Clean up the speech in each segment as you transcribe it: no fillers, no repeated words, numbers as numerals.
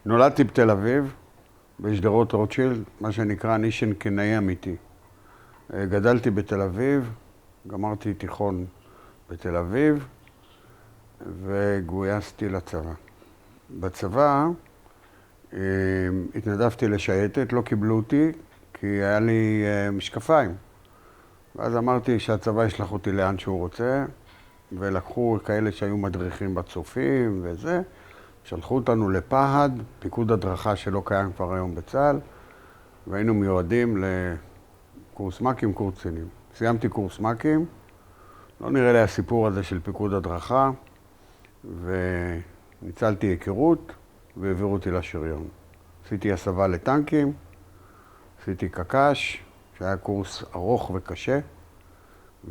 נולדתי בתל אביב, בשדרות רוטשילד, מה שנקרא נישן קנאי אמיתי. גדלתי בתל אביב, גמרתי תיכון בתל אביב, וגויסתי לצבא. בצבא התנדבתי לשייטת, לא קיבלו אותי, כי היה לי משקפיים. ואז אמרתי שהצבא ישלח אותי לאן שהוא רוצה, ולקחו כאלה שהיו מדריכים בצופים וזה, שלחו אותנו לפהד, פיקוד הדרכה שלא קיים כבר היום בצה"ל, והיינו מיועדים לקורס מ"כים, קורס קצינים. סיימתי קורס מ"כים, לא נראה לי הסיפור הזה של פיקוד הדרכה, וניצלתי היכרות והעבירו אותי לשריון. עשיתי הסבה לטנקים, עשיתי קק"ש, שהיה קורס ארוך וקשה,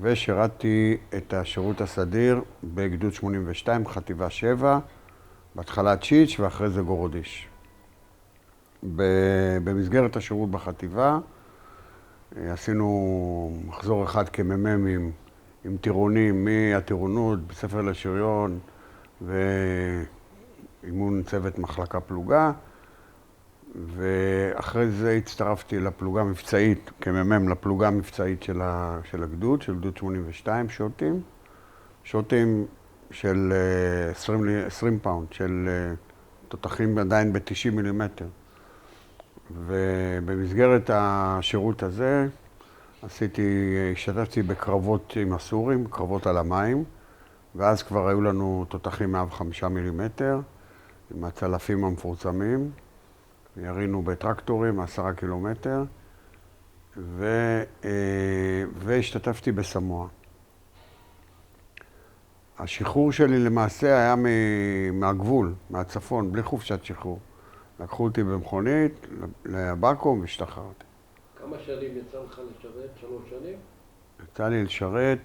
ושירתתי את השירות הסדיר בגדוד 82, חטיבה 7, בהתחלה צ'יץ' ואחרי זה גורודיש. במסגרת השירות בחטיבה עשינו מחזור אחד כמ"מים עם טירונים, מהטירונות, בספר לשריון ואימון צוות מחלקה פלוגה, ואחרי זה הצטרפתי לפלוגה המבצעית, כמ"מ לפלוגה המבצעית של הגדוד, של גדוד 82, שוטים של 20 פאונד, של תותחים עדיין ב-90 מילימטר. ובמסגרת השירות הזה השתתפתי בקרבות עם הסורים, קרבות על המים, ואז כבר היו לנו תותחים 105 מילימטר, עם הצלפים המפורסמים. ירינו בטרקטורים 10 קילומטר, והשתתפתי בסמואה. השחרור שלי למעשה היה מהגבול, מהצפון, בלי חופשת שחרור. לקחו אותי במכונית לבקו"ם והשתחררתי. כמה שנים יצא לך לשרת? 3 שנים? יצא לי לשרת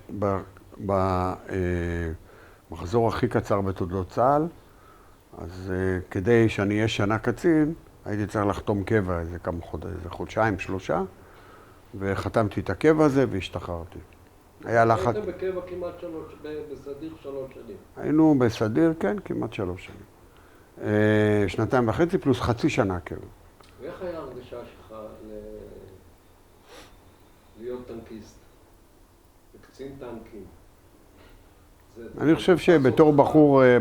במחזור הכי קצר בתולדות צה"ל, אז כדי שאני אהיה שנה קצין, הייתי צריך לחתום קבע איזה חודשיים, 3, וחתמתי את הקבע הזה והשתחררתי. היה לחץ... הייתם בקבע כמעט 3, בסדיר 3 שנים. היינו בסדיר, כן, כמעט 3 שנים. 2.5 פלוס חצי שנה קבע. ואיך היה הרגשה שלך להיות טנקיסט, בקצין טנקים? אני חושב שבתור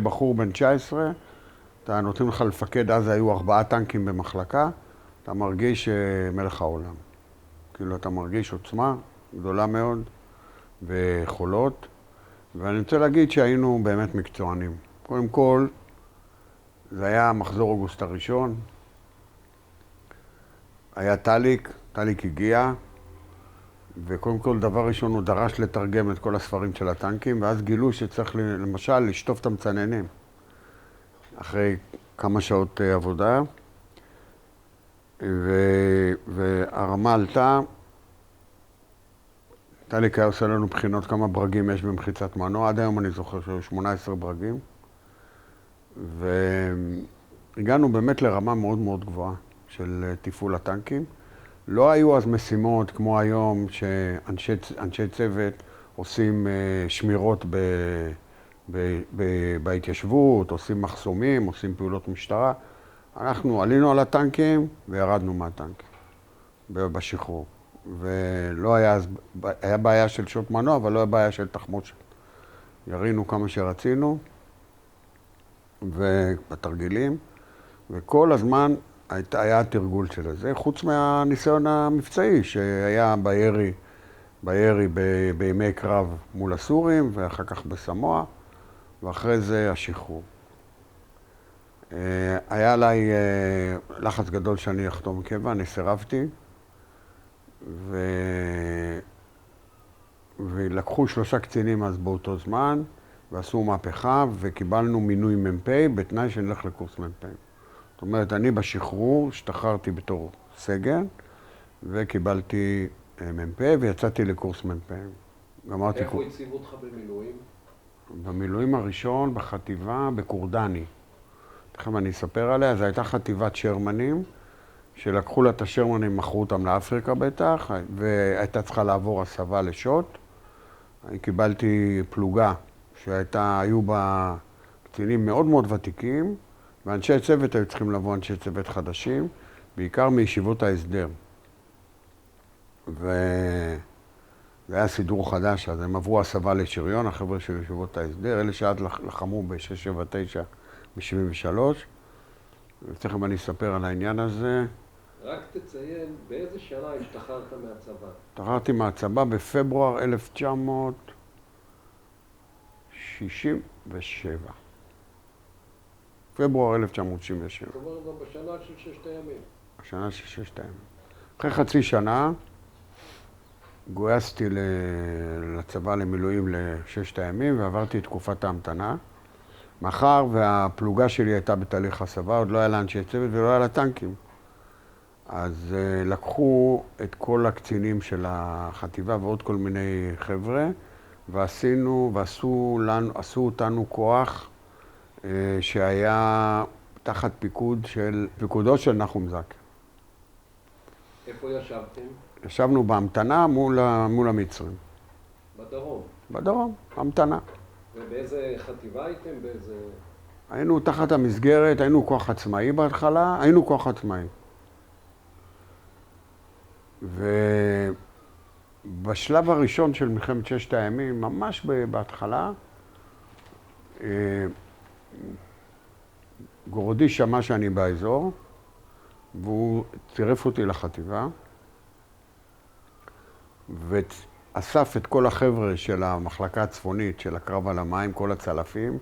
בחור בן 19, אתה נותנים לך לפקד, אז היו 4 טנקים במחלקה, אתה מרגיש מלך העולם. כאילו אתה מרגיש עוצמה גדולה מאוד ויכולות, ואני רוצה להגיד שהיינו באמת מקצוענים. קודם כל, זה היה מחזור אוגוסט הראשון, היה טליק הגיע, וקודם כל דבר ראשון הוא דרש לתרגם את כל הספרים של הטנקים, ואז גילו שצריך למשל לשטוף את המצננים. אחרי כמה שעות עבודה, והרמה עלתה, טליק היה עושה לנו בחינות כמה ברגים יש במחיצת מנוע, עד היום אני זוכר שהיו 18 ברגים, והגענו באמת לרמה מאוד מאוד גבוהה של תפעול הטנקים. לא היו אז משימות כמו היום שאנשי צוות עושים שמירות בהתיישבות, עושים מחסומים, עושים פעולות משטרה. אנחנו עלינו על הטנקים וירדנו מהטנקים בשחרור. ולא היה בעיה של שעות מנוע, אבל לא היה בעיה של תחמושת. ירינו כמה שרצינו, ובתרגילים, וכל הזמן היה התרגול של זה, חוץ מהניסיון המבצעי שהיה בירי בימי קרב מול הסורים, ואחר כך בסמואה, ואחרי זה השחרור. היה עליי לחץ גדול שאני אחתום קבע, אני סירבתי, ולקחו 3 קצינים אז באותו זמן, ועשו מהפכה, וקיבלנו מינוי מ"פ בתנאי שנלך לקורס מ"פ. זאת אומרת, אני בשחרור השתחררתי בתור סגן, וקיבלתי מ"פ, ויצאתי לקורס מ"פ. איפה הציבו אותך במילואים? במילואים הראשון, בחטיבה, בקורדני. תכף אני אספר עליה, זו הייתה חטיבת שרמנים, שלקחו לה את השרמנים, מכרו אותם לאפריקה בטח, והייתה צריכה לעבור הסבה לשוט. אני קיבלתי פלוגה שהיו בה קצינים מאוד מאוד ותיקים, ואנשי צוות היו צריכים לבוא אנשי צוות חדשים, בעיקר מישיבות ההסדר. וזה היה סידור חדש, אז הם עברו הסבה לשריון, החבר'ה של ישיבות ההסדר, אלה שעד לחמו ב-679 ב-73. ותכף אני אספר על העניין הזה. רק תציין, באיזה שנה השתחררת מהצבא? השתחררתי מהצבא בפברואר 1967. פברואר 1967. זאת אומרת, גם בשנה של ששת הימים. בשנה של ששת הימים. אחרי חצי שנה גויסתי לצבא למילואים לששת הימים ועברתי את תקופת ההמתנה. מאחר והפלוגה שלי הייתה בתהליך הסבה, עוד לא היה לה אנשי צוות ולא היה לה טנקים. אז לקחו את כל הקצינים של החטיבה ועוד כל מיני חבר'ה, ועשו אותנו כוח שהיה תחת פיקודו של נחום זקר. איפה ישבתם? ישבנו בהמתנה מול המצרים. בדרום? בדרום, המתנה. ובאיזה חטיבה הייתם? היינו תחת המסגרת, היינו כוח עצמאי בהתחלה, היינו כוח עצמאי. ובשלב הראשון של מלחמת ששת הימים, ממש בהתחלה, גורודי שמע שאני באזור, והוא צירף אותי לחטיבה, ואסף את כל החבר'ה של המחלקה הצפונית של הקרב על המים, כל הצלפים,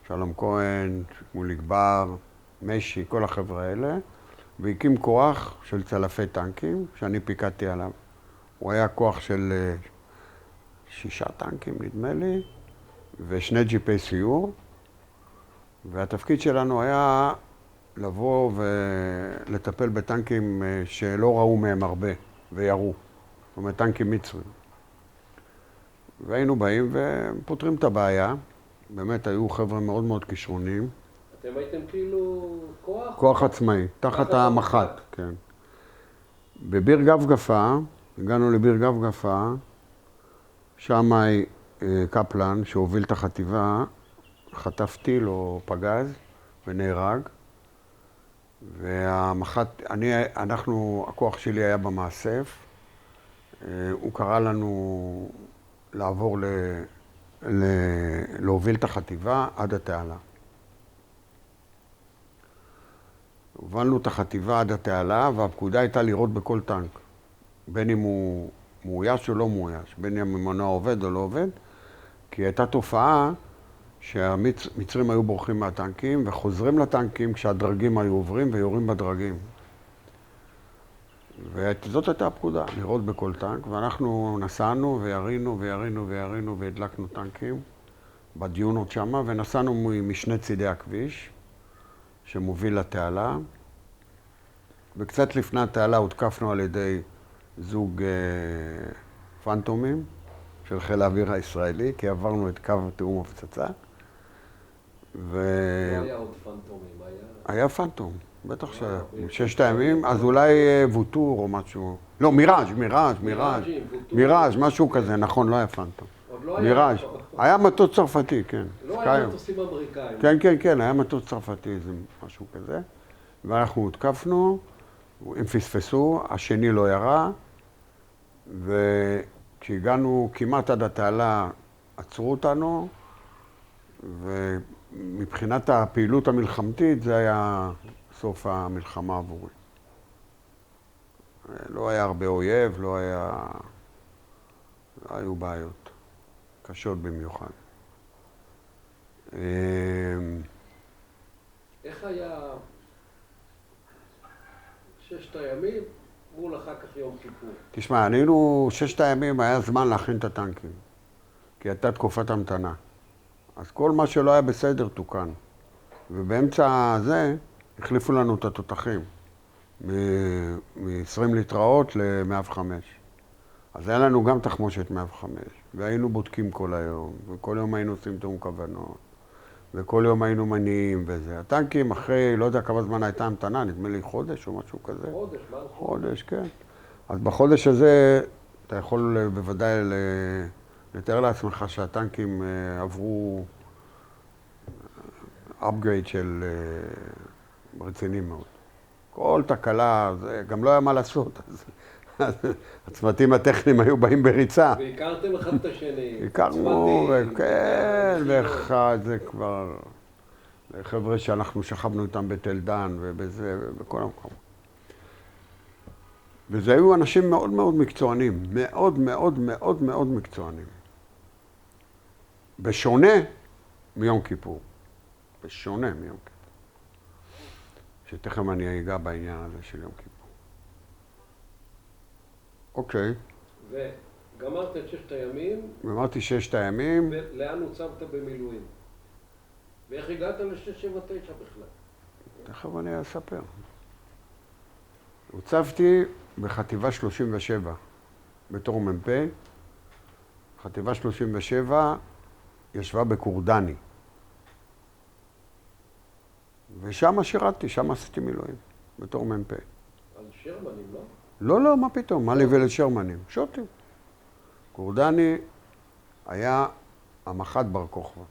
שלום כהן, מוליק בר, משי, כל החבר'ה האלה, והקים כוח של צלפי טנקים, שאני פיקדתי עליו. הוא היה כוח של 6 טנקים, נדמה לי, ו2 ג'יפי סיור, והתפקיד שלנו היה לבוא ולטפל בטנקים שלא ראו מהם הרבה וירו. זאת אומרת, טנקים מצרים. והיינו באים ופותרים את הבעיה. באמת היו חבר'ה מאוד מאוד כישרונים. אתם הייתם כאילו כוח? כוח עצמאי, תחת המח"ט, כן. בביר גפגפה, הגענו לביר גפגפה, שמאי קפלן, שהוביל את החטיבה, חטף טיל או פגז ונהרג. והמח"ט, הכוח שלי היה במאסף. הוא קרא לנו לעבור להוביל את החטיבה עד התעלה. הובלנו את החטיבה עד התעלה, והפקודה הייתה לראות בכל טנק. בין אם הוא מאויש או לא מאויש, בין אם המנוע עובד או לא עובד, כי הייתה תופעה שהמצרים היו בורחים מהטנקים וחוזרים לטנקים כשהדרגים היו עוברים ויורים בדרגים. וזאת הייתה הפקודה, לראות בכל טנק, ואנחנו נסענו וירינו והדלקנו טנקים בדיונות שמה, ונסענו משני צידי הכביש שמוביל לתעלה. וקצת לפני התעלה הותקפנו על ידי זוג פנטומים של חיל האוויר הישראלי, כי עברנו את קו תאום הפצצה. לא היה עוד פנטומים, היה פנטום, בטח ששת הימים, אז אולי ווטור או משהו. לא, מיראז', משהו כזה, נכון, לא היה פנטום. מיראז', היה מטוס צרפתי, כן. לא היה מטוסים אמריקאים. כן, היה מטוס צרפתי, זה משהו כזה. ואנחנו הותקפנו, הם פספסו, השני לא ירה, וכשהגענו כמעט עד התעלה, עצרו אותנו, ומבחינת הפעילות המלחמתית זה היה סוף המלחמה עבורי. לא היה הרבה אויב, לא היו בעיות קשות במיוחד. איך היה ששת הימים מול אחר כך יום כיפור? תשמע, ששת הימים היה זמן להכין את הטנקים, כי הייתה תקופת המתנה. אז כל מה שלא היה בסדר תוקן. ובאמצע זה החליפו לנו את התותחים, מ-20 ליטראות ל-105. אז היה לנו גם תחמושת 105, והיינו בודקים כל היום, וכל יום היינו עושים תאום כוונות, וכל יום היינו מניעים וזה. הטנקים אחרי, לא יודע כמה זמן הייתה המתנה, נדמה לי חודש או משהו כזה. חודש, כן. אז בחודש הזה אתה יכול בוודאי לתאר לעצמך שהטנקים upgrade של רציני מאוד. כל תקלה, זה גם לא היה מה לעשות. אז הצוותים הטכניים היו באים בריצה. והכרתם אחד את השני. הכרנו, כן, ואחד זה כבר... חבר'ה שאנחנו שכבנו איתם בתל דן ובזה, ובכל המקום. וזה היו אנשים מאוד מאוד מקצוענים, מאוד מאוד מאוד מאוד מקצוענים. בשונה מיום כיפור. בשונה מיום כיפור. שתכף אני אגע בעניין הזה של יום כיפור. אוקיי. וגמרת את 6 הימים. גמרתי 6 הימים. ולאן הוצבת במילואים? ואיך הגעת ל-679 בכלל? תכף אני אספר. הוצבתי בחטיבה 37 בתור מ"פ. חטיבה 37 ישבה בקורדני. ושם שירתתי, שם עשיתי מילואים, בתור מ"פ. על שרמנים, לא? לא, לא, מה פתאום, מה לי ולשרמנים? שוטים. קורדני היה המח"ט בר כוכבא.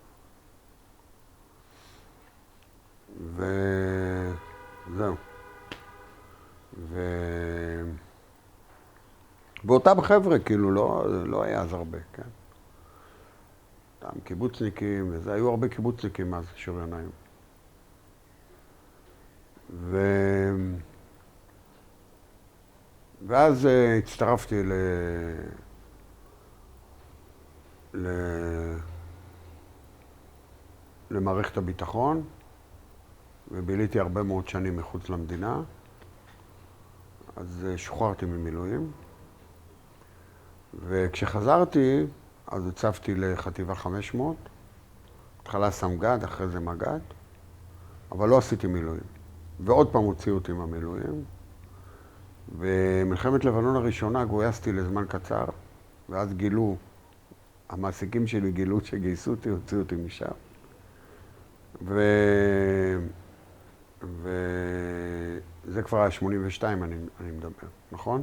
וזהו. ואותם חבר'ה, כאילו, לא היה אז הרבה, כן? אותם קיבוצניקים, וזה, היו הרבה קיבוצניקים אז, שריונאים. ואז הצטרפתי למערכת הביטחון, וביליתי הרבה מאוד שנים מחוץ למדינה, אז שוחררתי ממילואים. וכשחזרתי, אז הצבתי לחטיבה 500, התחלה סמג"ד, אחרי זה מג"ד, אבל לא עשיתי מילואים. ועוד פעם הוציאו אותי מהמילואים. במלחמת לבנון הראשונה גויסתי לזמן קצר, ואז גילו, המעסיקים שלי גילו שגייסו אותי, הוציאו אותי משם. וזה כבר היה 82, אני מדבר, נכון?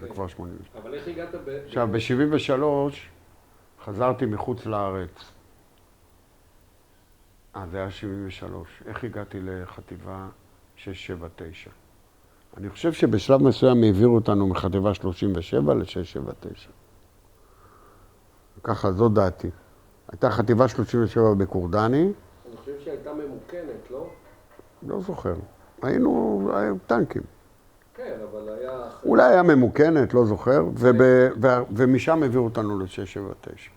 זה כבר 82. אבל איך הגעת עכשיו, ב-73 חזרתי מחוץ לארץ. זה היה 73. איך הגעתי לחטיבה 679? אני חושב שבשלב מסוים העבירו אותנו מחטיבה 37 ל-679. ככה, זו דעתי. הייתה חטיבה 37 בקורדני. אני חושב שהייתה ממוכנת, לא? לא זוכר. היו טנקים. כן, אבל היה... אולי היה ממוכנת, לא זוכר, ומשם העבירו אותנו ל-679.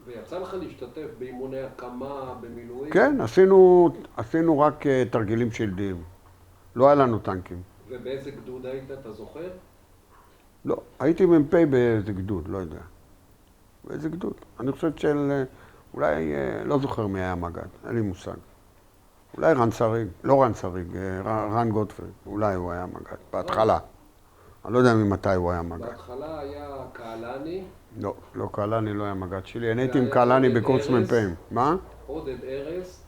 ויצא לך להשתתף באימוני הקמה, במילואים? כן, עשינו רק תרגילים שלדיים. לא היה לנו טנקים. ובאיזה גדוד היית, אתה זוכר? לא, הייתי מ"פ באיזה גדוד, לא יודע. באיזה גדוד? אני חושב אולי, לא זוכר מי היה מג"ד, אין לי מושג. אולי רן שריג, לא רן שריג, רן גוטפריד, אולי הוא היה מג"ד, בהתחלה. אני לא יודע ממתי הוא היה מג"ד. בהתחלה היה קהלני. לא, קהלני לא היה מג"ד שלי, אני הייתי עם קהלני בקורס מ"פים. מה? עודד ארז.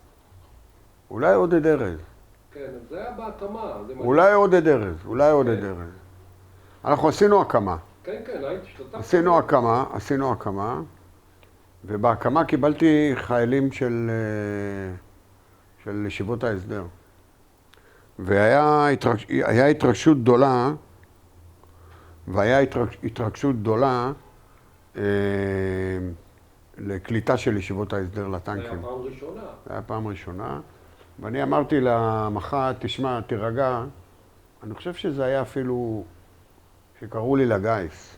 אולי עודד ארז. כן, זה היה בהקמה. אולי עודד ארז. אנחנו עשינו הקמה. כן, הייתי השתתפתי. עשינו הקמה, ובהקמה קיבלתי חיילים של ישיבות ההסדר. והיה התרגשות גדולה, לקליטה של ישיבות ההסדר לטנקים. זה היה פעם ראשונה. ואני אמרתי למח"ט, תשמע, תירגע. אני חושב שזה היה אפילו שקראו לי לגיס,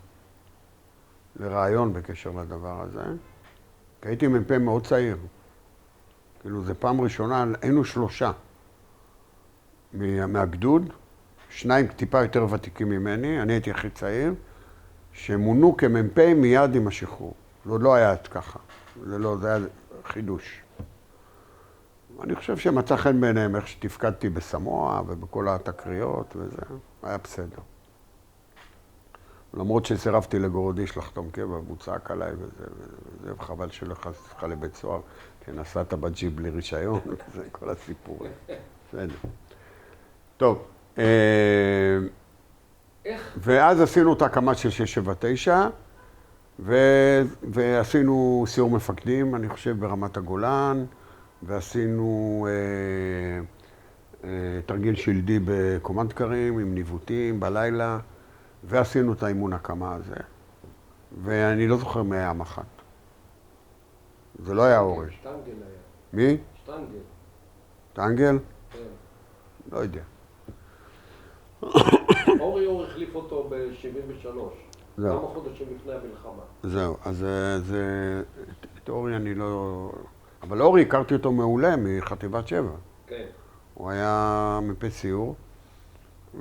לרעיון בקשר לדבר הזה. כי הייתי מ"פ מאוד צעיר. כאילו, זה פעם ראשונה, היינו 3 מהגדוד, 2 טיפה יותר ותיקים ממני, אני הייתי הכי צעיר, שמונו כמ"פ מיד עם השחרור. זה עוד לא היה ככה, זה היה חידוש. אני חושב שמצא חן בעיניהם איך שתפקדתי בסמואה ובכל התקריות וזה, היה בסדר. למרות שסירבתי לגורודיש לחתום קבע, והוא צעק עליי וזה, וחבל שלא נכנסתי לך לבית סוהר, כי נסעת בג'יפ בלי רישיון, זה כל הסיפור. בסדר. טוב, ואז עשינו את ההקמה של 679, ועשינו סיור מפקדים, אני חושב, ברמת הגולן, ועשינו תרגיל שלדי בקומנד קרים עם ניווטים בלילה, ועשינו את האימון הקמה הזה. ואני לא זוכר מי היה המח"ט. זה לא היה אורי. שטנגל היה. מי? שטנגל. טנגל? כן. לא יודע. אורי החליף אותו ב-73. זהו. כמה חודשים לפני המלחמה. זהו, אז את אורי אני לא... אבל אורי הכרתי אותו מעולה מחטיבת 7. כן. הוא היה מפה סיור,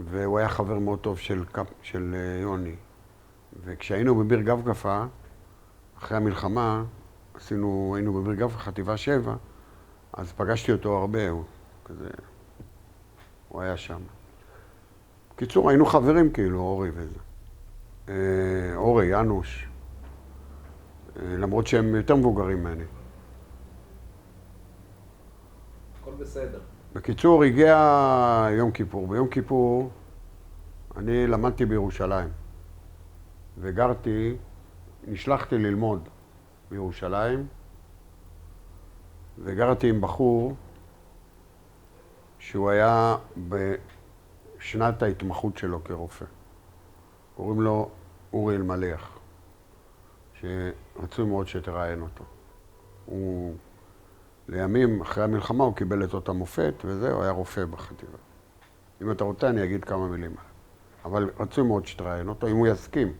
והוא היה חבר מאוד טוב של יוני. וכשהיינו בביר גפגפה, אחרי המלחמה, היינו בביר גפגפה, חטיבה 7, אז פגשתי אותו הרבה, הוא היה שם. בקיצור, היינו חברים כאילו, אורי וזה. אורי, ינוש, למרות שהם יותר מבוגרים ממני. הכל בסדר. בקיצור, הגיע יום כיפור. ביום כיפור אני למדתי בירושלים, נשלחתי ללמוד בירושלים, וגרתי עם בחור שהוא היה בשנת ההתמחות שלו כרופא. קוראים לו אורי אלמליח, שרצוי מאוד שתראיין אותו. לימים, אחרי המלחמה, הוא קיבל את אותה מופת, וזהו, היה רופא בחטיבה. אם אתה רוצה, אני אגיד כמה מילים. אבל רצוי מאוד שתראיין אותו, אם הוא יסכים.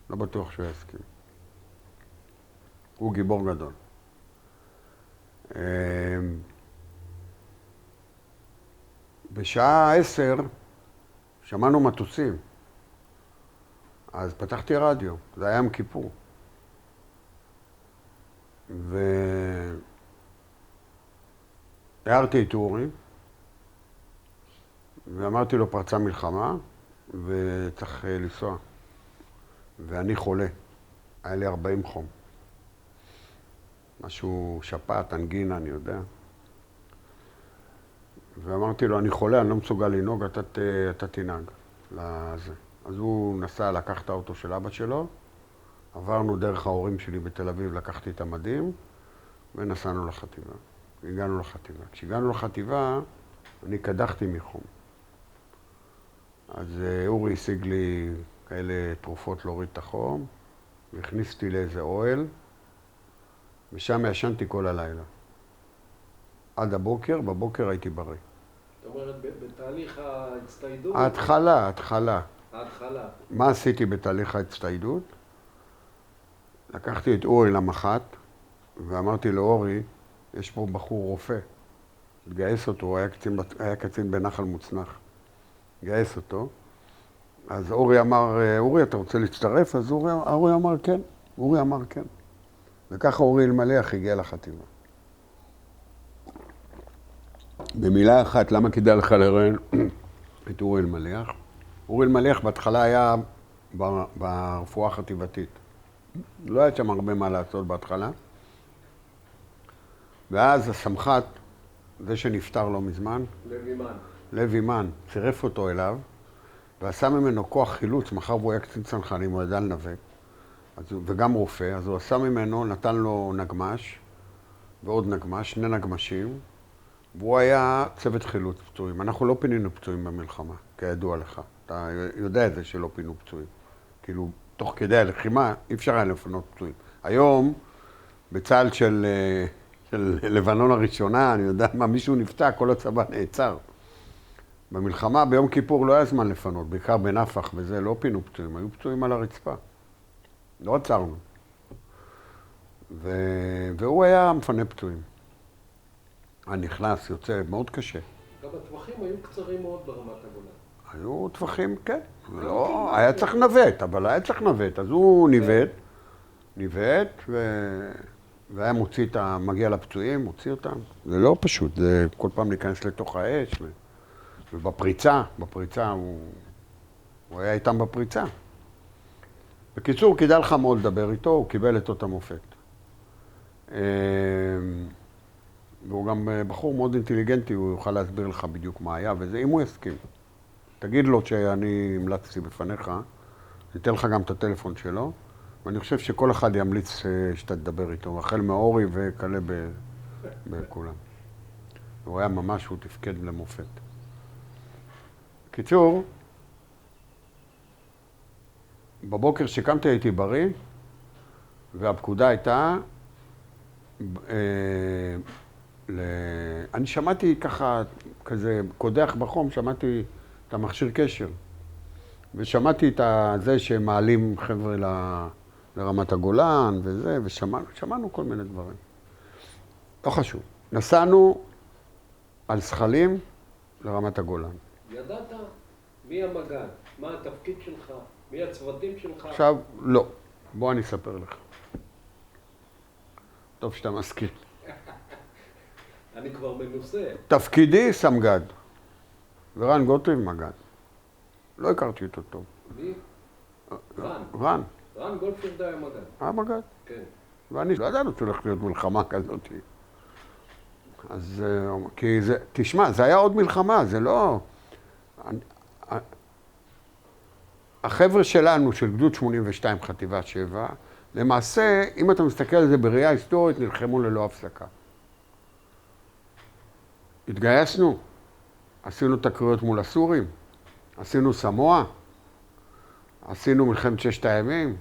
לא בטוח שהוא יסכים. הוא גיבור גדול. בשעה 10 שמענו מטוסים. אז פתחתי רדיו, זה היה יום כיפור. הערתי את אורי, ואמרתי לו פרצה מלחמה, וצריך לנסוע. ואני חולה, היה לי 40 חום. משהו שפעת, אנגינה, אני יודע. ואמרתי לו, אני חולה, אני לא מסוגל לנהוג, אתה תנהג לזה. אז הוא נסע, לקח את האוטו של אבא שלו, עברנו דרך ההורים שלי בתל אביב, לקחתי את המדים, ונסענו לחטיבה. הגענו לחטיבה. כשהגענו לחטיבה, אני קדחתי מחום. אז אורי השיג לי כאלה תרופות להוריד את החום, והכניס אותי לאיזה אוהל, ושם ישנתי כל הלילה. עד הבוקר, בבוקר הייתי בריא. זאת אומרת, בתהליך ההצטיידות... ההתחלה. מה עשיתי בתהליך ההצטיידות? לקחתי את אורי למח"ט, ואמרתי לאורי, יש פה בחור רופא. התגייס אותו, הוא היה קצין בנחל מוצנח. התגייס אותו. אז אורי אמר, אורי, אתה רוצה להצטרף? אז אורי אמר כן. אורי אמר כן. וככה אורי אלמליח הגיע לחטיבה. במילה אחת, למה כדאי לך לראיין את אורי אלמליח? אורי אלמליח בהתחלה היה ברפואה החטיבתית. לא היה שם הרבה מה לעשות בהתחלה. ואז הסמח"ט, זה שנפטר לא מזמן, לב אימן, צירף אותו אליו, ועשה ממנו כוח חילוץ, מחר הוא היה קצין צנחנים, הוא ידע לנווט, וגם רופא, אז הוא עשה ממנו, נתן לו נגמש, ועוד נגמש, 2 נגמשים, והוא היה צוות חילוץ פצועים. אנחנו לא פינינו פצועים במלחמה, כידוע לך. אתה יודע את זה שלא פינו פצועים. כאילו, תוך כדי הלחימה, אי אפשר היה לפנות פצועים. היום, בצה"ל של לבנון הראשונה, אני יודע מה, מישהו נפצע, כל הצבא נעצר. במלחמה, ביום כיפור לא היה זמן לפנות, בעיקר בנפח וזה, לא פינו פצועים, היו פצועים על הרצפה. לא עצרנו. והוא היה מפנה פצועים. הנכנס, יוצא, מאוד קשה. גם הטווחים היו קצרים מאוד ברמת הגולן. היו טווחים, כן. לא, היה צריך לנווט, אבל היה צריך לנווט. אז הוא ניווט, והיה מגיע לפצועים, מוציא אותם. זה לא פשוט, זה כל פעם להיכנס לתוך האש. ובפריצה הוא היה איתם בפריצה. בקיצור, כדאי לך מאוד לדבר איתו, הוא קיבל את אותה מופת. והוא גם בחור מאוד אינטליגנטי, הוא יוכל להסביר לך בדיוק מה היה, וזה אם הוא יסכים. תגיד לו שאני המלצתי בפניך, אני אתן לך גם את הטלפון שלו, ואני חושב שכל אחד ימליץ שאתה תדבר איתו, החל מאורי וכלה בכולם. הוא היה ממש, הוא תפקד למופת. קיצור, בבוקר שקמתי הייתי בריא, והפקודה הייתה, אני שמעתי ככה, כזה קודח בחום, שמעתי את המכשיר קשר. ושמעתי את זה שהם מעלים חבר'ה לרמת הגולן וזה, ושמענו כל מיני דברים. לא חשוב. נסענו על זחלים לרמת הגולן. ידעת מי המג"ד, מה התפקיד שלך, מי הצוותים שלך? עכשיו, לא. בוא אני אספר לך. טוב שאתה מזכיר. אני כבר מנוסה. תפקידי סמג"ד, ורן גוטליב מג"ד. לא הכרתי אותו טוב. מי? רן. רן. רן גולדפילד היה מג"ד. היה מג"ד. כן. ואני לא ידענו שהולך להיות מלחמה כזאת. אז, כי זה, תשמע, זה היה עוד מלחמה, זה לא... החבר'ה שלנו, של גדוד 82 חטיבה 7, למעשה, אם אתה מסתכל על זה בראייה היסטורית, נלחמו ללא הפסקה. התגייסנו, עשינו תקריות מול הסורים, עשינו סמואה, עשינו מלחמת ששת הימים,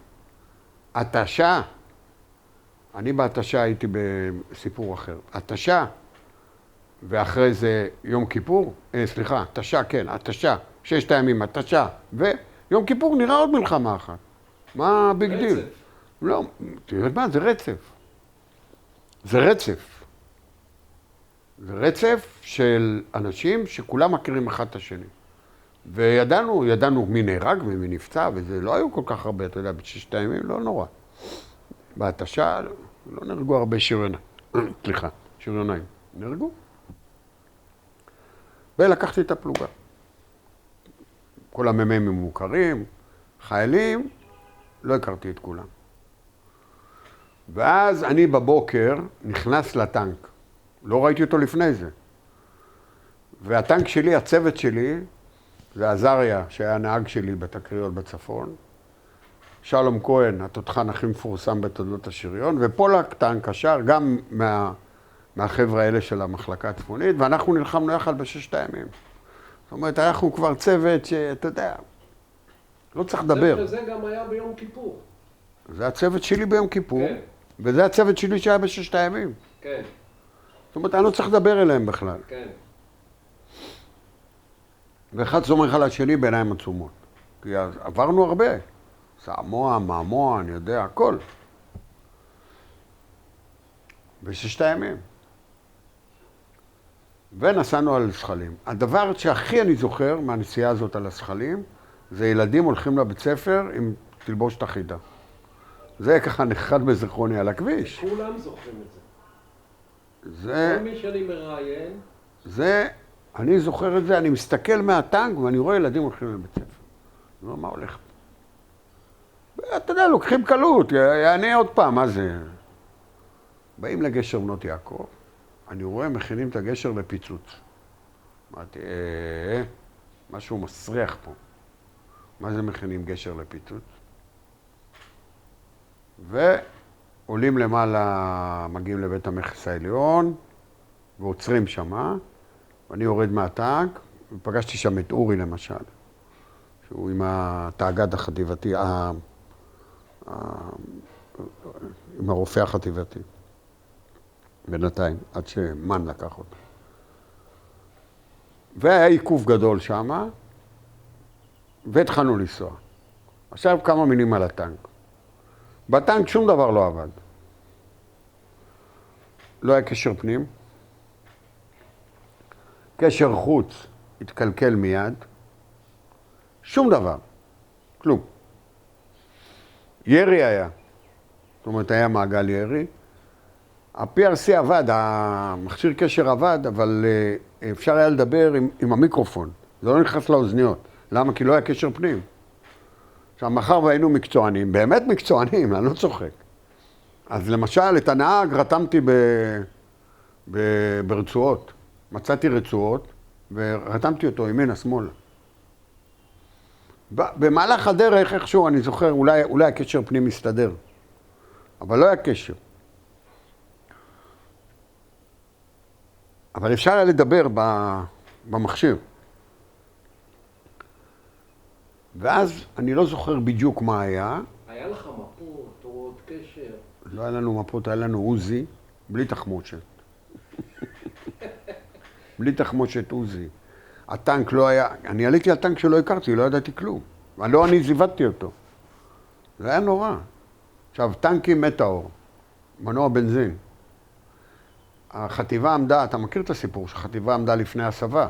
התשה, אני בהתשה הייתי בסיפור אחר, התשה, ואחרי זה יום כיפור, סליחה, התשה, כן, התשה, ששת הימים, התשה, ויום כיפור נראה עוד מלחמה אחת. מה ביג דיל? רצף. לא, תראה מה, זה רצף. זה רצף. זה רצף של אנשים שכולם מכירים אחד את השני. וידענו מי נהרג ומי נפצע, וזה לא היו כל כך הרבה, אתה יודע, בששת הימים, לא נורא. בהתשה לא נהרגו הרבה שריונאים. סליחה, שריונאים. נהרגו. ולקחתי את הפלוגה. כל המ"מים מוכרים, חיילים, לא הכרתי את כולם. ואז אני בבוקר נכנס לטנק. לא ראיתי אותו לפני זה. והטנק שלי, הצוות שלי, זה עזריה, שהיה נהג שלי בתקריות בצפון. שלום כהן, התותחן הכי מפורסם בתולדות השריון, ופולק טנק השאר, גם מהחבר'ה האלה של המחלקה הצפונית, ואנחנו נלחמנו יחד בששת הימים. זאת אומרת, אנחנו כבר צוות שאתה יודע, לא צריך לדבר. הצוות הזה גם היה ביום כיפור. זה הצוות שלי ביום כיפור, כן. וזה הצוות שלי שהיה בששת הימים. כן, זאת אומרת, אני לא צריך לדבר אליהם בכלל. כן. ואחד סומך על השני בעיניים עצומות. כי עברנו הרבה. סמואה, מעמוע, אני יודע, הכל. בששת הימים. ונסענו על זחלים. הדבר שהכי אני זוכר מהנסיעה הזאת על הזחלים, זה ילדים הולכים לבית ספר עם תלבושת אחידה. זה ככה נחת בזיכרוני על הכביש. כולם זוכרים את זה. זה... כל מי שאני מראיין, זה... אני זוכר את זה, אני מסתכל מהטנק ואני רואה ילדים הולכים לבית ספר. אני אומר, מה הולך פה? אתה יודע, לוקחים קלות, יענה עוד פעם, מה זה? באים לגשר בנות יעקב, אני רואה, מכינים את הגשר לפיצוץ. אמרתי, משהו מסריח פה. מה זה מכינים גשר לפיצוץ? ועולים למעלה, מגיעים לבית המכס העליון, ועוצרים שמה, ואני יורד מהטנק, ופגשתי שם את אורי למשל, שהוא עם התאגד החטיבתי, עם הרופא החטיבתי, בינתיים, עד שמן לקח אותו. והיה עיכוב גדול שמה, והתחלנו לנסוע. עכשיו כמה מילים על הטנק. בטנק שום דבר לא עבד. לא היה קשר פנים. קשר חוץ התקלקל מיד. שום דבר. כלום. ירי היה. זאת אומרת, היה מעגל ירי. ה-PRC עבד, המכשיר קשר עבד, אבל אפשר היה לדבר עם המיקרופון. זה לא נכנס לאוזניות. למה? כי לא היה קשר פנים. עכשיו, מאחר והיינו מקצוענים, באמת מקצוענים, אני לא צוחק. אז למשל, את הנהג רתמתי ברצועות. מצאתי רצועות, ורתמתי אותו ימינה, שמאלה. במהלך הדרך, איכשהו, אני זוכר, אולי הקשר פנים מסתדר. אבל לא היה קשר. אבל אפשר היה לדבר במכשיר. ואז אני לא זוכר בדיוק מה היה. היה לך מפות, תורות קשר? לא היה לנו מפות, היה לנו עוזי, בלי תחמושת. בלי תחמושת עוזי. הטנק לא היה, אני עליתי על טנק שלא הכרתי, לא ידעתי כלום. לא אני זיוודתי אותו. זה היה נורא. עכשיו, טנקים מטאור, מנוע בנזין. החטיבה עמדה, אתה מכיר את הסיפור שהחטיבה עמדה לפני הסבה,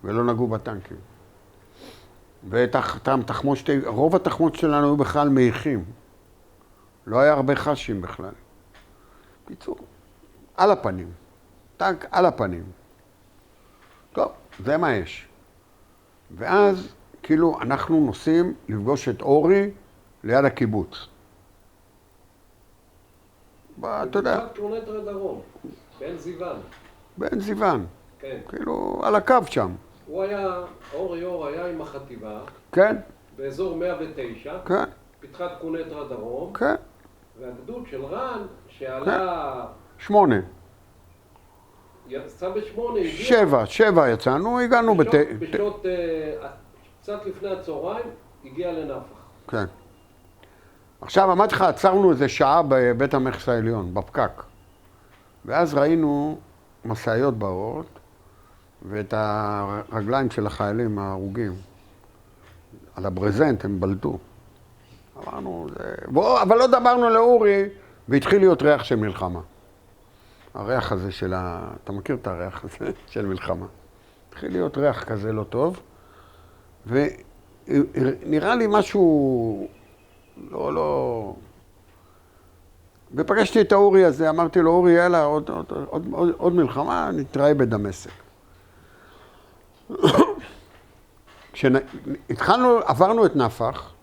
ולא נגעו בטנקים. רוב התחמות שלנו היו בכלל מאיכים. לא היה הרבה חשים בכלל. קיצור, על הפנים. טנק על הפנים. טוב, זה מה יש. ואז, כאילו, אנחנו נוסעים לפגוש את אורי ליד הקיבוץ. אתה יודע. בצד קילומטר דרום, בעין זיוון. בעין זיוון. כן. כאילו, על הקו שם. הוא היה, אור היה עם החטיבה. כן. באזור 109. כן. פתחת קונטרה דרום. כן. והגדוד של רן, שעלה... 8. יצא ב8, הגיע... 7 יצאנו, הגענו בשעות... קצת לפני הצהריים, הגיע לנפח. כן. עכשיו, אמרתי לך, עצרנו איזה שעה בבית המכס העליון, בפקק. ואז ראינו משאיות באות, ואת הרגליים של החיילים ההרוגים. על הברזנט הם בלטו. אמרנו, אבל לא דברנו לאורי, והתחיל להיות ריח של מלחמה. הריח הזה אתה מכיר את הריח הזה של מלחמה. התחיל להיות ריח כזה לא טוב, ונראה לי משהו... לא. ופגשתי את האורי הזה, אמרתי לו, אורי, יאללה, עוד מלחמה, נתראה בדמשק. כשהתחלנו, עברנו את נפח,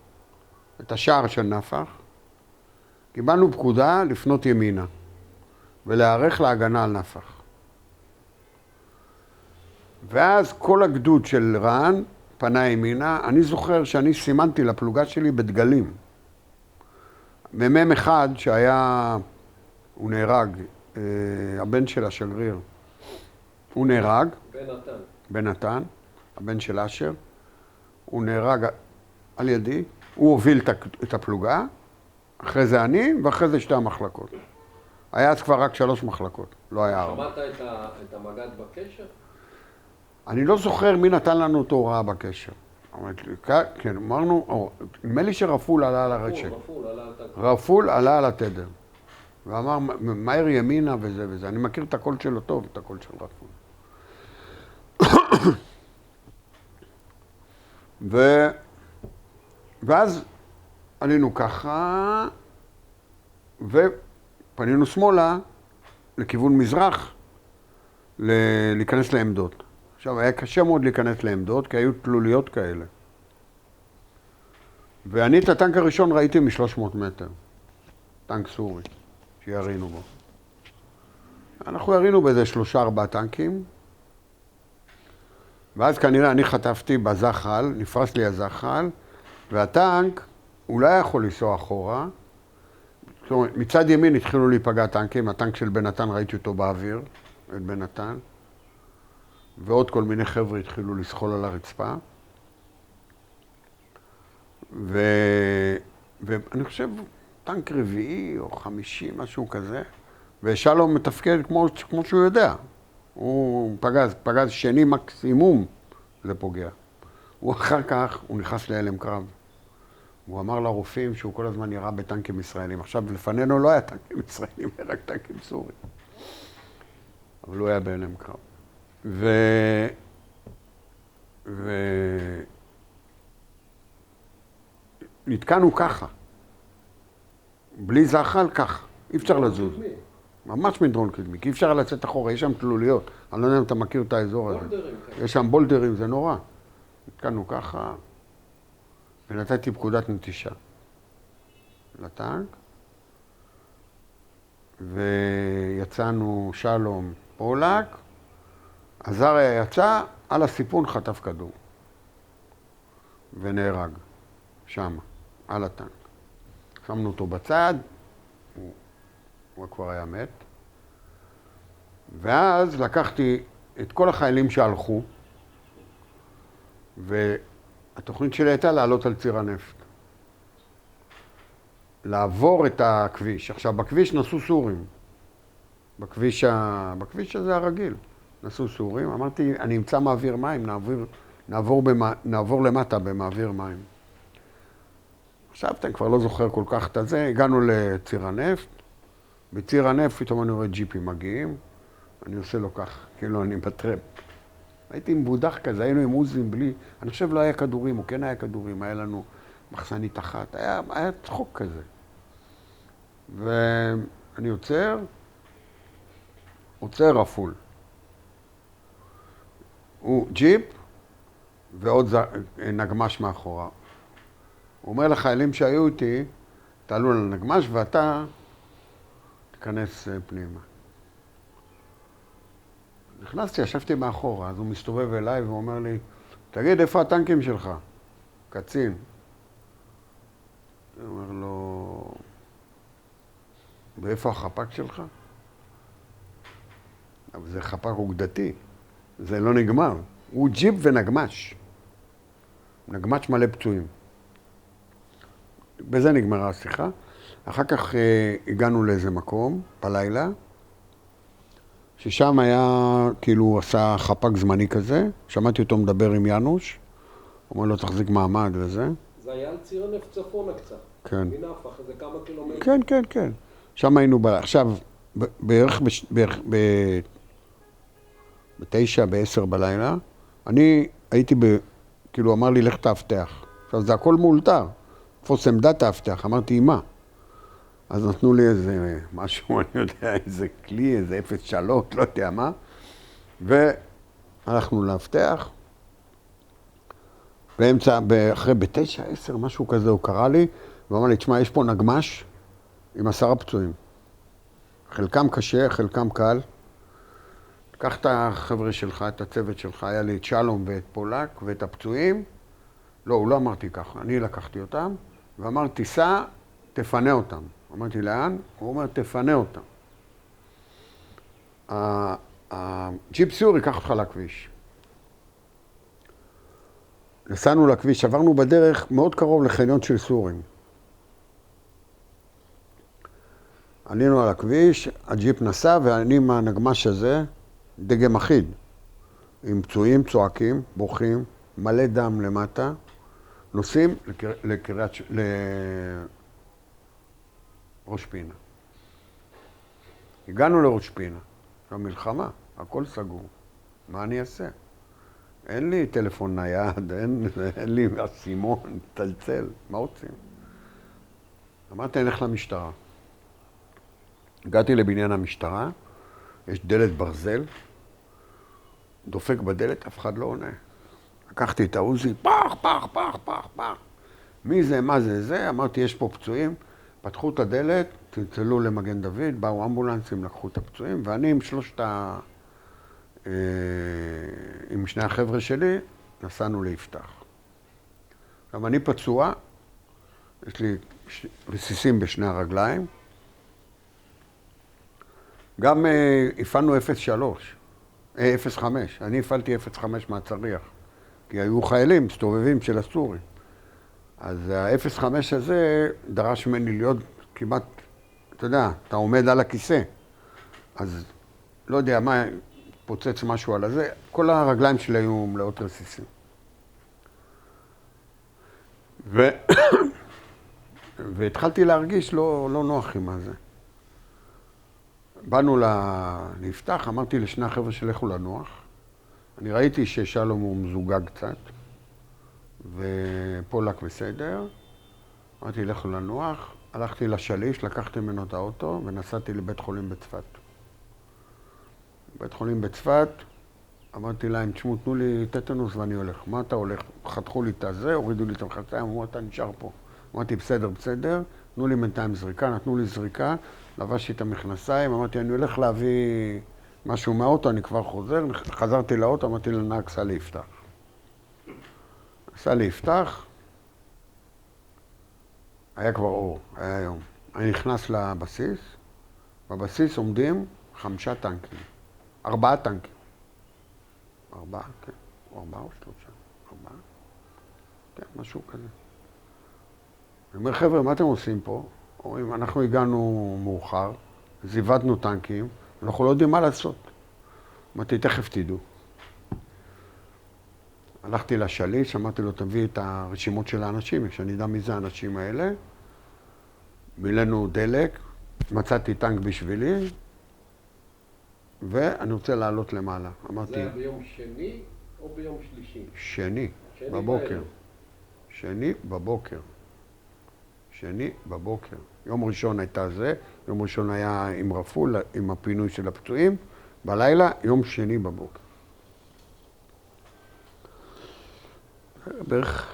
את השער של נפח, קיבלנו פקודה לפנות ימינה, ולהיערך להגנה על נפח. ואז כל הגדוד של רן פנה ימינה, אני זוכר שאני סימנתי לפלוגה שלי בדגלים. אחד שהיה, הוא נהרג, הבן של השגריר, הוא נהרג. בן נתן, הבן של אשר, הוא נהרג על ידי, הוא הוביל את הפלוגה, אחרי זה אני, ואחרי זה 2 מחלקות. היה אז כבר רק 3 מחלקות, לא היה 4. שמעת את המג"ד בקשר? אני לא זוכר מי נתן לנו את ההוראה בקשר. כן, אמרנו, נדמה לי שרפול עלה על הרשת. רפול עלה על התדר. ואמר, מהר ימינה וזה. אני מכיר את הקול שלו טוב, את הקול של רפול. ואז עלינו ככה, ופנינו שמאלה לכיוון מזרח, להיכנס לעמדות. עכשיו, היה קשה מאוד להיכנס לעמדות, כי היו תלוליות כאלה. ואני את הטנק הראשון ראיתי מ-300 מטר. טנק סורי, שירינו בו. אנחנו ירינו באיזה 3-4 טנקים, ואז כנראה אני חטפתי בזחל, נפרס לי הזחל, והטנק, הוא לא יכול לנסוע אחורה. זאת אומרת, מצד ימין התחילו להיפגע טנקים, הטנק של בן נתן ראיתי אותו באוויר, את בן נתן. ועוד כל מיני חבר'ה התחילו לסחול על הרצפה. ואני חושב, טנק רביעי או 50, משהו כזה, ושלום מתפקד כמו שהוא יודע. הוא פגז שני מקסימום, זה פוגע. הוא אחר כך, הוא נכנס להלם קרב. הוא אמר לרופאים שהוא כל הזמן ירה בטנקים ישראלים. עכשיו, לפנינו לא היה טנקים ישראלים, היה רק טנקים סורים. אבל הוא היה בהלם קרב. נתקענו ככה, בלי זחל ככה, אי אפשר לזוז. ממש מדרון קדמי, כי אי אפשר לצאת אחורה, יש שם תלוליות. אני לא יודע אם אתה מכיר את האזור הזה. יש שם בולדרים, זה נורא. נתקענו ככה, ונתתי פקודת נטישה לטנק, ויצאנו שלום פולק, עזריה יצא, על הסיפון חטף כדור. ונהרג. שם, על הטנק. שמנו אותו בצד, הוא כבר היה מת. ואז לקחתי את כל החיילים שהלכו, והתוכנית שלי הייתה לעלות על ציר הנפט. לעבור את הכביש. עכשיו, בכביש נסעו סורים. בכביש הזה הרגיל. נסעו סורים. אמרתי, אני אמצא מעביר מים, נעבור למטה במעביר מים. עכשיו, אתה כבר לא זוכר כל כך את זה. הגענו לציר הנפט. בציר הנפט פתאום אני רואה ג'יפים מגיעים. אני עושה לו כך, כאילו אני בטרפ. הייתי מבודח כזה, היינו עם עוזים בלי... אני חושב לא היה כדורים, או כן היה כדורים, היה לנו מחסנית אחת. היה צחוק כזה. ואני עוצר רפול. הוא ג'יפ ועוד נגמש מאחורה. הוא אומר לחיילים שהיו איתי, תעלו לנגמש ואתה תיכנס פנימה. נכנסתי, ישבתי מאחורה, אז הוא מסתובב אליי ואומר לי, תגיד, איפה הטנקים שלך? קצין. אני אומר לו, ואיפה החפ"ק שלך? אבל זה חפ"ק אוגדתי, זה לא נגמר. הוא ג'יפ ונגמש. נגמש מלא פצועים. בזה נגמרה השיחה. אחר כך הגענו לאיזה מקום, בלילה, ששם היה, כאילו, הוא עשה חפ"ק זמני כזה. שמעתי אותו מדבר עם ינוש. הוא אומר לו, תחזיק מעמד וזה. זה היה על ציר הנפט צפונה קצת. כן. מנפח, איזה כמה קילומטר. כן, כן, כן. שם היינו עכשיו, בערך ב-9, ב-10 בלילה, אני הייתי כאילו אמר לי, לך תאבטח. עכשיו, זה הכל מאולתר. תפוס עמדת תאבטח. אמרתי, מה? אז נתנו לי איזה משהו, אני יודע, איזה כלי, איזה 03, לא יודע מה. והלכנו לאבטח. באמצע, אחרי ב-9, 10, משהו כזה, הוא קרא לי, ואמר לי, תשמע, יש פה נגמש עם 10 פצועים. חלקם קשה, חלקם קל. קח את החבר'ה שלך, את הצוות שלך, היה לי את שלום ואת פולק ואת הפצועים. לא, הוא לא אמרתי ככה, אני לקחתי אותם, ואמרתי, סע, תפנה אותם. אמרתי, לאן? הוא אומר, תפנה אותם. הג'יפ סורי ייקח אותך לכביש. נסענו לכביש, עברנו בדרך מאוד קרוב לחניון של סורים. עלינו על הכביש, הג'יפ נסע, ואני עם הנגמש הזה, דגם אחיד, עם פצועים, צועקים, בוכים, מלא דם למטה, נוסעים לראש פינה. הגענו לראש פינה, המלחמה, הכל סגור. מה אני אעשה? אין לי טלפון נייד, אין לי אסימון, צלצל, מה רוצים? אמרתי, אני אלך למשטרה. הגעתי לבניין המשטרה, יש דלת ברזל, דופק בדלת, אף אחד לא עונה. לקחתי את העוזי, פח, פח, פח, פח, פח. מי זה, מה זה, זה? אמרתי, יש פה פצועים. פתחו את הדלת, צלצלו למגן דוד, באו אמבולנסים, לקחו את הפצועים, ואני עם עם שני החבר'ה שלי, נסענו ליפתח. גם אני פצוע, יש לי רסיסים בשני הרגליים. גם הפעלנו 05, אני הפעלתי 05 מהצריח, כי היו חיילים מסתובבים של הסורים. אז ה-05 הזה דרש ממני להיות כמעט, אתה יודע, אתה עומד על הכיסא, אז לא יודע מה, פוצץ משהו על הזה, כל הרגליים שלי היו מלאות רסיסים. והתחלתי להרגיש לא נוח עם זה. באנו ליפתח, אמרתי לשני החבר'ה שלכו לנוח. אני ראיתי ששלום הוא מזוגג קצת, ופולק בסדר. אמרתי, לכו לנוח. הלכתי לשליש, לקחתי ממנו את האוטו, ונסעתי לבית חולים בצפת. בית חולים בצפת, אמרתי להם, תשמעו, תנו לי טטנוס ואני הולך. מה אתה הולך? חתכו לי את הזה, הורידו לי את המחציים, אמרו, אתה נשאר פה. אמרתי, בסדר, תנו לי בינתיים זריקה, נתנו לי זריקה, לבשתי את המכנסיים, אמרתי, אני הולך להביא משהו מהאוטו, אני כבר חזרתי לאוטו, אמרתי לנהג, סע ליפתח. סע ליפתח, היה כבר אור, היה יום. אני נכנס לבסיס, בבסיס עומדים 5 טנקים, 4 טנקים. 4, כן. 4 או 3. 4. כן, משהו כזה. אני אומר, חבר'ה, מה אתם עושים פה? אומרים, אנחנו הגענו מאוחר, זיוותנו טנקים, אנחנו לא יודעים מה לעשות. אמרתי, תכף תדעו. הלכתי לשליט, אמרתי לו, תביא את הרשימות של האנשים, שאני אדע מי זה האנשים האלה. מילאנו דלק, מצאתי טנק בשבילי, ואני רוצה לעלות למעלה. אמרתי... זה היה ביום שני או ביום שלישי? שני, בבוקר. שני בבוקר. שני בבוקר. יום ראשון הייתה זה, יום ראשון היה עם רפול, עם הפינוי של הפצועים. בלילה, יום שני בבוקר. בערך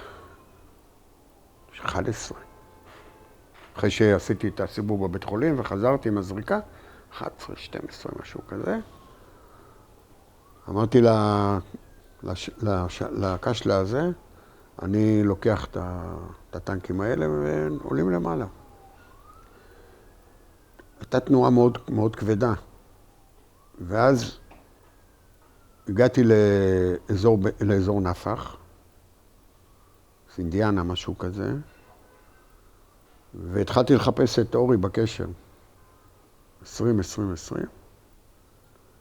11. אחרי שעשיתי את הסיבוב בבית חולים וחזרתי עם הזריקה, 11, 12, משהו כזה. אמרתי לקשלה הזה, אני לוקח את הטנקים האלה ועולים למעלה. הייתה תנועה מאוד, מאוד כבדה. ואז הגעתי לאזור נפח, אינדיאנה, משהו כזה, והתחלתי לחפש את אורי בקשר. 20.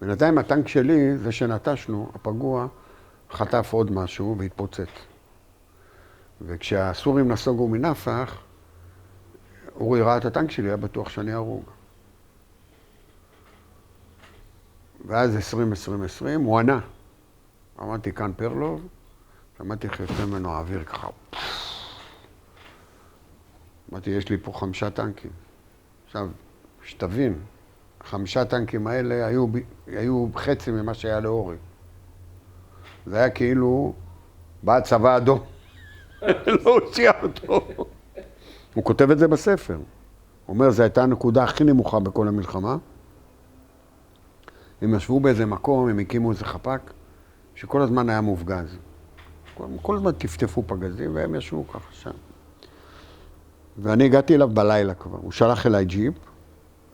בינתיים הטנק שלי, זה שנטשנו, הפגוע, חטף עוד משהו והתפוצץ. וכשהסורים נסוגו מנפח, אורי ראה את הטנק שלי, היה בטוח שאני הרוג. ואז 20, הוא ענה. עמדתי כאן פרלוב, שמעתי חפת ממנו האוויר ככה. אמרתי, יש לי פה 5 טנקים. עכשיו, שתבין, 5 טנקים האלה היו חצי ממה שהיה לאורי. זה היה כאילו, בא הצבא אדום, לא הוציע אותו. הוא כותב את זה בספר. הוא אומר, זו הייתה הנקודה הכי נמוכה בכל המלחמה. הם ישבו באיזה מקום, הם הקימו איזה חפ"ק, שכל הזמן היה מופגז. כל הזמן טפטפו פגזים, והם ישבו ככה שם. ואני הגעתי אליו בלילה כבר. הוא שלח אליי ג'יפ,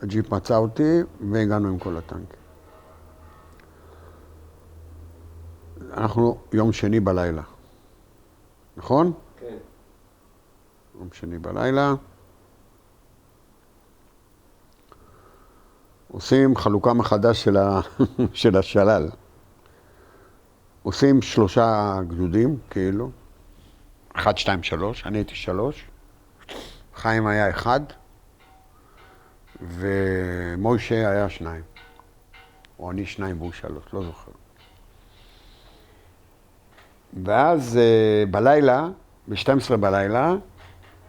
הג'יפ מצא אותי, והגענו עם כל הטנק. אנחנו יום שני בלילה. נכון? כן. יום שני בלילה. עושים חלוקה מחדש של השלל. עושים 3 גדודים, כאילו. 1, 2, 3. אני הייתי 3. חיים היה 1. ומוישה היה 2. או אני 2 והוא 3, לא זוכר. ואז בלילה, ב-12 בלילה,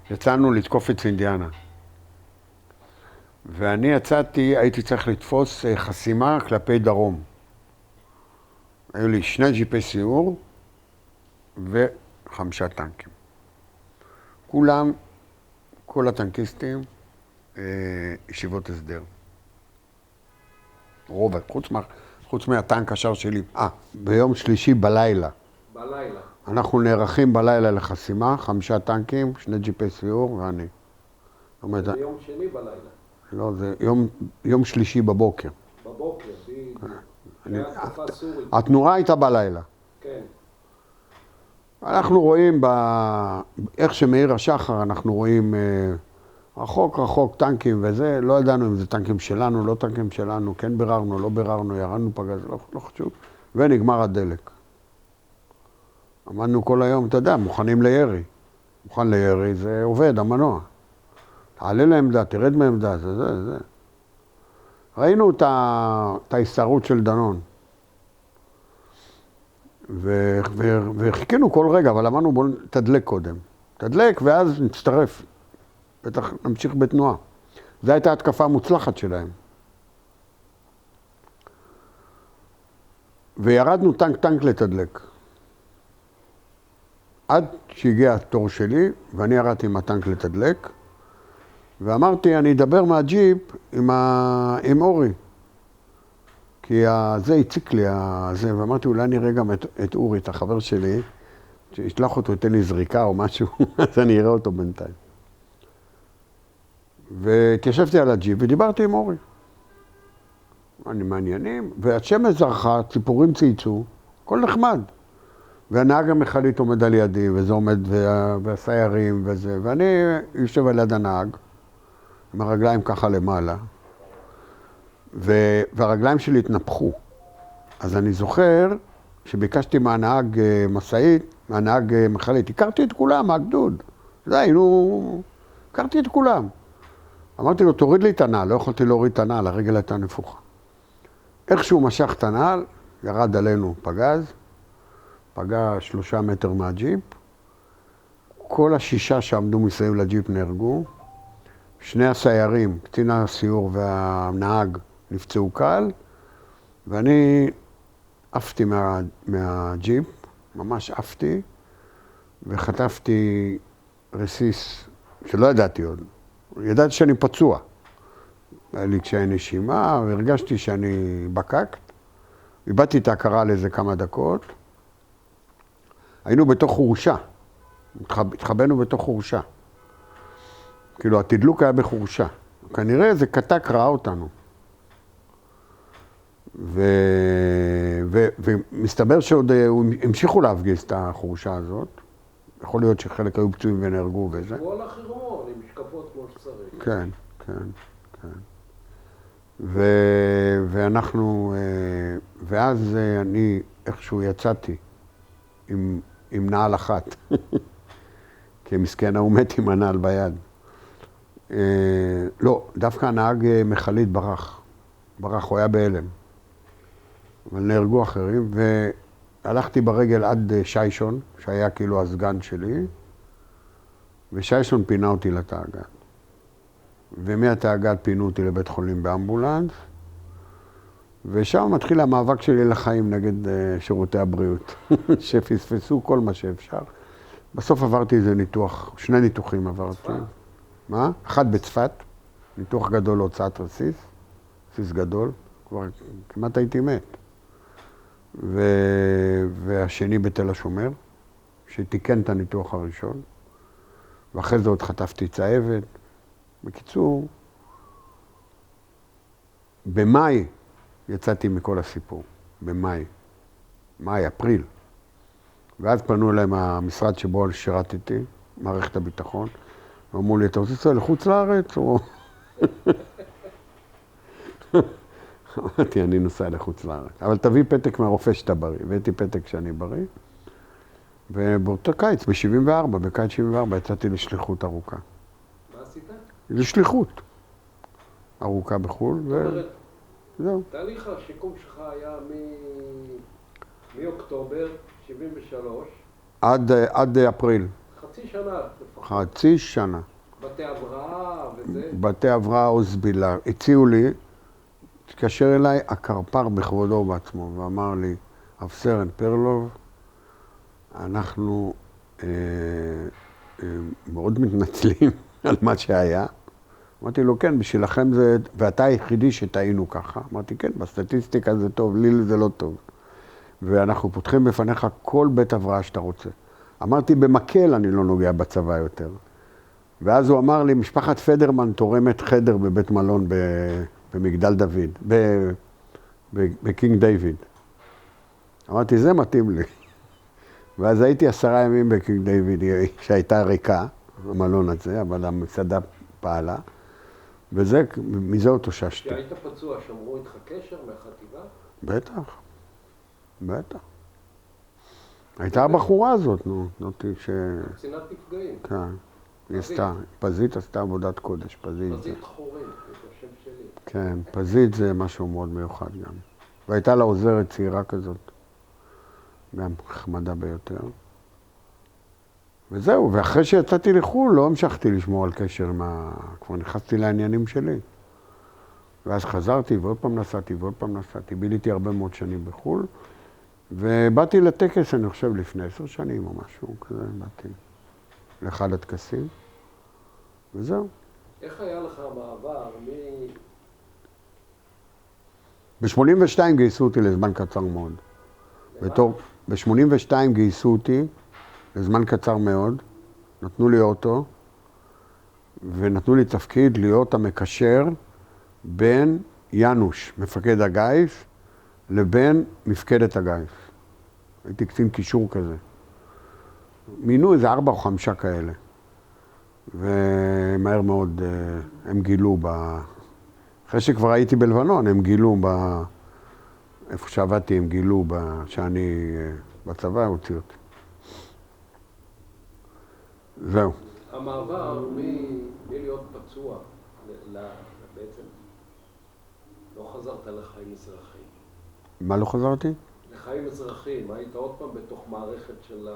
יצאנו לתקוף את אינדיאנה. ואני יצאתי, הייתי צריך לתפוס חסימה כלפי דרום. היו לי 2 ג'יפי סיור ו5 טנקים. כולם, כל הטנקיסטים, ישיבות הסדר. רוב, חוץ מהטנק השאר שלי. ביום שלישי בלילה. בלילה. אנחנו נערכים בלילה לחסימה, 5 טנקים, 2 ג'יפי סיור ואני. זה יום שני בלילה. לא, זה יום שלישי בבוקר. בבוקר, התקופה סורית. התנועה הייתה בלילה. כן. אנחנו רואים, איך שמאיר השחר, אנחנו רואים רחוק טנקים וזה, לא ידענו אם זה טנקים שלנו, לא טנקים שלנו, כן ביררנו, לא ביררנו, ירדנו פגז, לא חשוב, ונגמר הדלק. עמדנו כל היום, אתה יודע, מוכנים לירי. מוכן לירי, זה עובד, המנוע. תעלה לעמדה, תרד מעמדה, זה. ראינו את ההסתערות של דנון. וחיכינו כל רגע, אבל אמרנו בואו תדלק קודם. תדלק ואז נצטרף. בטח נמשיך בתנועה. זו הייתה התקפה המוצלחת שלהם. וירדנו טנק לתדלק. עד שהגיע התור שלי, ואני ירדתי עם הטנק לתדלק, ואמרתי, אני אדבר מהג'יפ עם אורי. כי זה הציק לי, ואמרתי, אולי נראה גם את אורי, את החבר שלי, שישלח אותו, ייתן לי זריקה או משהו, אז אני אראה אותו בינתיים. והתיישבתי על הג'יפ ודיברתי עם אורי. אני מעניינים, והשמש זרחה, ציפורים צייצו, הכל נחמד. והנהג המכלית עומד על ידי, וזה עומד, והסיירים וזה, ואני יושב על יד הנהג, עם הרגליים ככה למעלה, והרגליים שלי התנפחו. אז אני זוכר שביקשתי מהנהג מסעית, מהנהג מכלית, הכרתי את כולם, מהגדוד. זה היינו, הכרתי את כולם. אמרתי לו, תוריד לי את הנעל, לא יכולתי להוריד את הנעל, הרגל הייתה נפוחה. איך שהוא משך את הנעל, ירד עלינו פגז, פגע 3 מטר מהג'יפ, כל 6 שעמדו מסביב לג'יפ נהרגו, 2 הסיירים, קצין הסיור והנהג נפצעו קל, ואני עפתי מהג'יפ, ממש עפתי, וחטפתי רסיס שלא ידעתי עוד. ידעתי שאני פצוע. היה לי קשיי נשימה, והרגשתי שאני בקקט. איבדתי את ההכרה לאיזה כמה דקות. היינו בתוך חורשה. התחבאנו בתוך חורשה. כאילו, התדלוק היה בחורשה. כנראה איזה קטק ראה אותנו. ומסתבר שעוד המשיכו להפגיז את החורשה הזאת. יכול להיות שחלק היו פצועים ונהרגו וזה. הוא הלך חירום, עם משקפות כמו שצריך. כן, כן, כן. ואנחנו, ואז אני איכשהו יצאתי עם נעל אחת. כי מסכן הוא מת עם הנעל ביד. לא, דווקא הנהג מכלית ברח. הוא היה בהלם. אבל נהרגו אחרים, והלכתי ברגל עד שיישון, שהיה כאילו הסגן שלי, ושיישון פינה אותי לתאג"ד. ומהתאג"ד פינו אותי לבית חולים באמבולנס, ושם מתחיל המאבק שלי לחיים נגד שירותי הבריאות, שפספסו כל מה שאפשר. בסוף עברתי איזה ניתוח, 2 ניתוחים עברתי. צפת? מה? אחד בצפת, ניתוח גדול להוצאת רסיס גדול, כבר כמעט הייתי מת. והשני בתל השומר, שתיקן את הניתוח הראשון, ואחרי זה עוד חטפתי צהבת. בקיצור, במאי יצאתי מכל הסיפור, במאי, אפריל. ואז פנו אליי מהמשרד שבו שירתתי, מערכת הביטחון, ואמרו לי, אתה רוצה לנסוע לחוץ לארץ? אמרתי, אני נוסע לחוץ לארץ. אבל תביא פתק מהרופא שאתה בריא. הבאתי פתק שאני בריא. ובאותו קיץ, בקיץ 74, יצאתי לשליחות ארוכה. מה עשית? לשליחות. ארוכה בחו"ל, וזהו. תהליך השיקום שלך היה מאוקטובר 73. עד אפריל. חצי שנה. חצי שנה. בתי הבראה וזה? בתי הבראה אוזבילה. הציעו לי, התקשר אליי הקרפ"ר בכבודו ובעצמו, ואמר לי, רב סרן פרלוב, אנחנו מאוד מתנצלים על מה שהיה. אמרתי לו, כן, בשבילכם זה, ואתה היחידי שטעינו ככה. אמרתי, כן, בסטטיסטיקה זה טוב, לי זה לא טוב. ואנחנו פותחים בפניך כל בית הבראה שאתה רוצה. אמרתי, במקל אני לא נוגע בצבא יותר. ואז הוא אמר לי, משפחת פדרמן תורמת חדר בבית מלון במגדל דוד, בקינג דיוויד. אמרתי, זה מתאים לי. ואז הייתי 10 ימים בקינג דיוויד, שהייתה ריקה, המלון הזה, אבל המסעדה פעלה. וזה, מזה אוטוששתי. כשהיית פצוע, שמרו איתך קשר מהחטיבה? בטח. הייתה הבחורה הזאת, נו, נוטי ש... קצינת נפגעים. כן. היא עשתה, פזית עשתה עבודת קודש, פזית. פזית חורין, זה השם שלי. כן, פזית זה משהו מאוד מיוחד גם. והייתה לה עוזרת צעירה כזאת, גם חמדה ביותר. וזהו, ואחרי שיצאתי לחו"ל לא המשכתי לשמור על קשר כבר נכנסתי לעניינים שלי. ואז חזרתי ועוד פעם נסעתי, ביליתי הרבה מאוד שנים בחו"ל, ובאתי לטקס, אני חושב, לפני 10 שנים או משהו כזה, באתי לאחד הטקסים, וזהו. איך היה לך המעבר ב-82 גייסו אותי לזמן קצר מאוד. ב-82 גייסו אותי לזמן קצר מאוד, נתנו לי אוטו, ונתנו לי תפקיד להיות המקשר בין ינוש, מפקד הגיס, לבין מפקדת הגיס. הייתי קצין קישור כזה. מינו איזה 4 או 5 כאלה. ומהר מאוד הם גילו אחרי שכבר הייתי בלבנון, הם גילו איפה שעבדתי, הם גילו שאני בצבא, הוציא אותי. זהו. המעבר מלהיות פצוע, בעצם לא חזרת לחיים אזרחיים. מה לא חזרתי? לחיים אזרחיים, היית עוד פעם בתוך מערכת של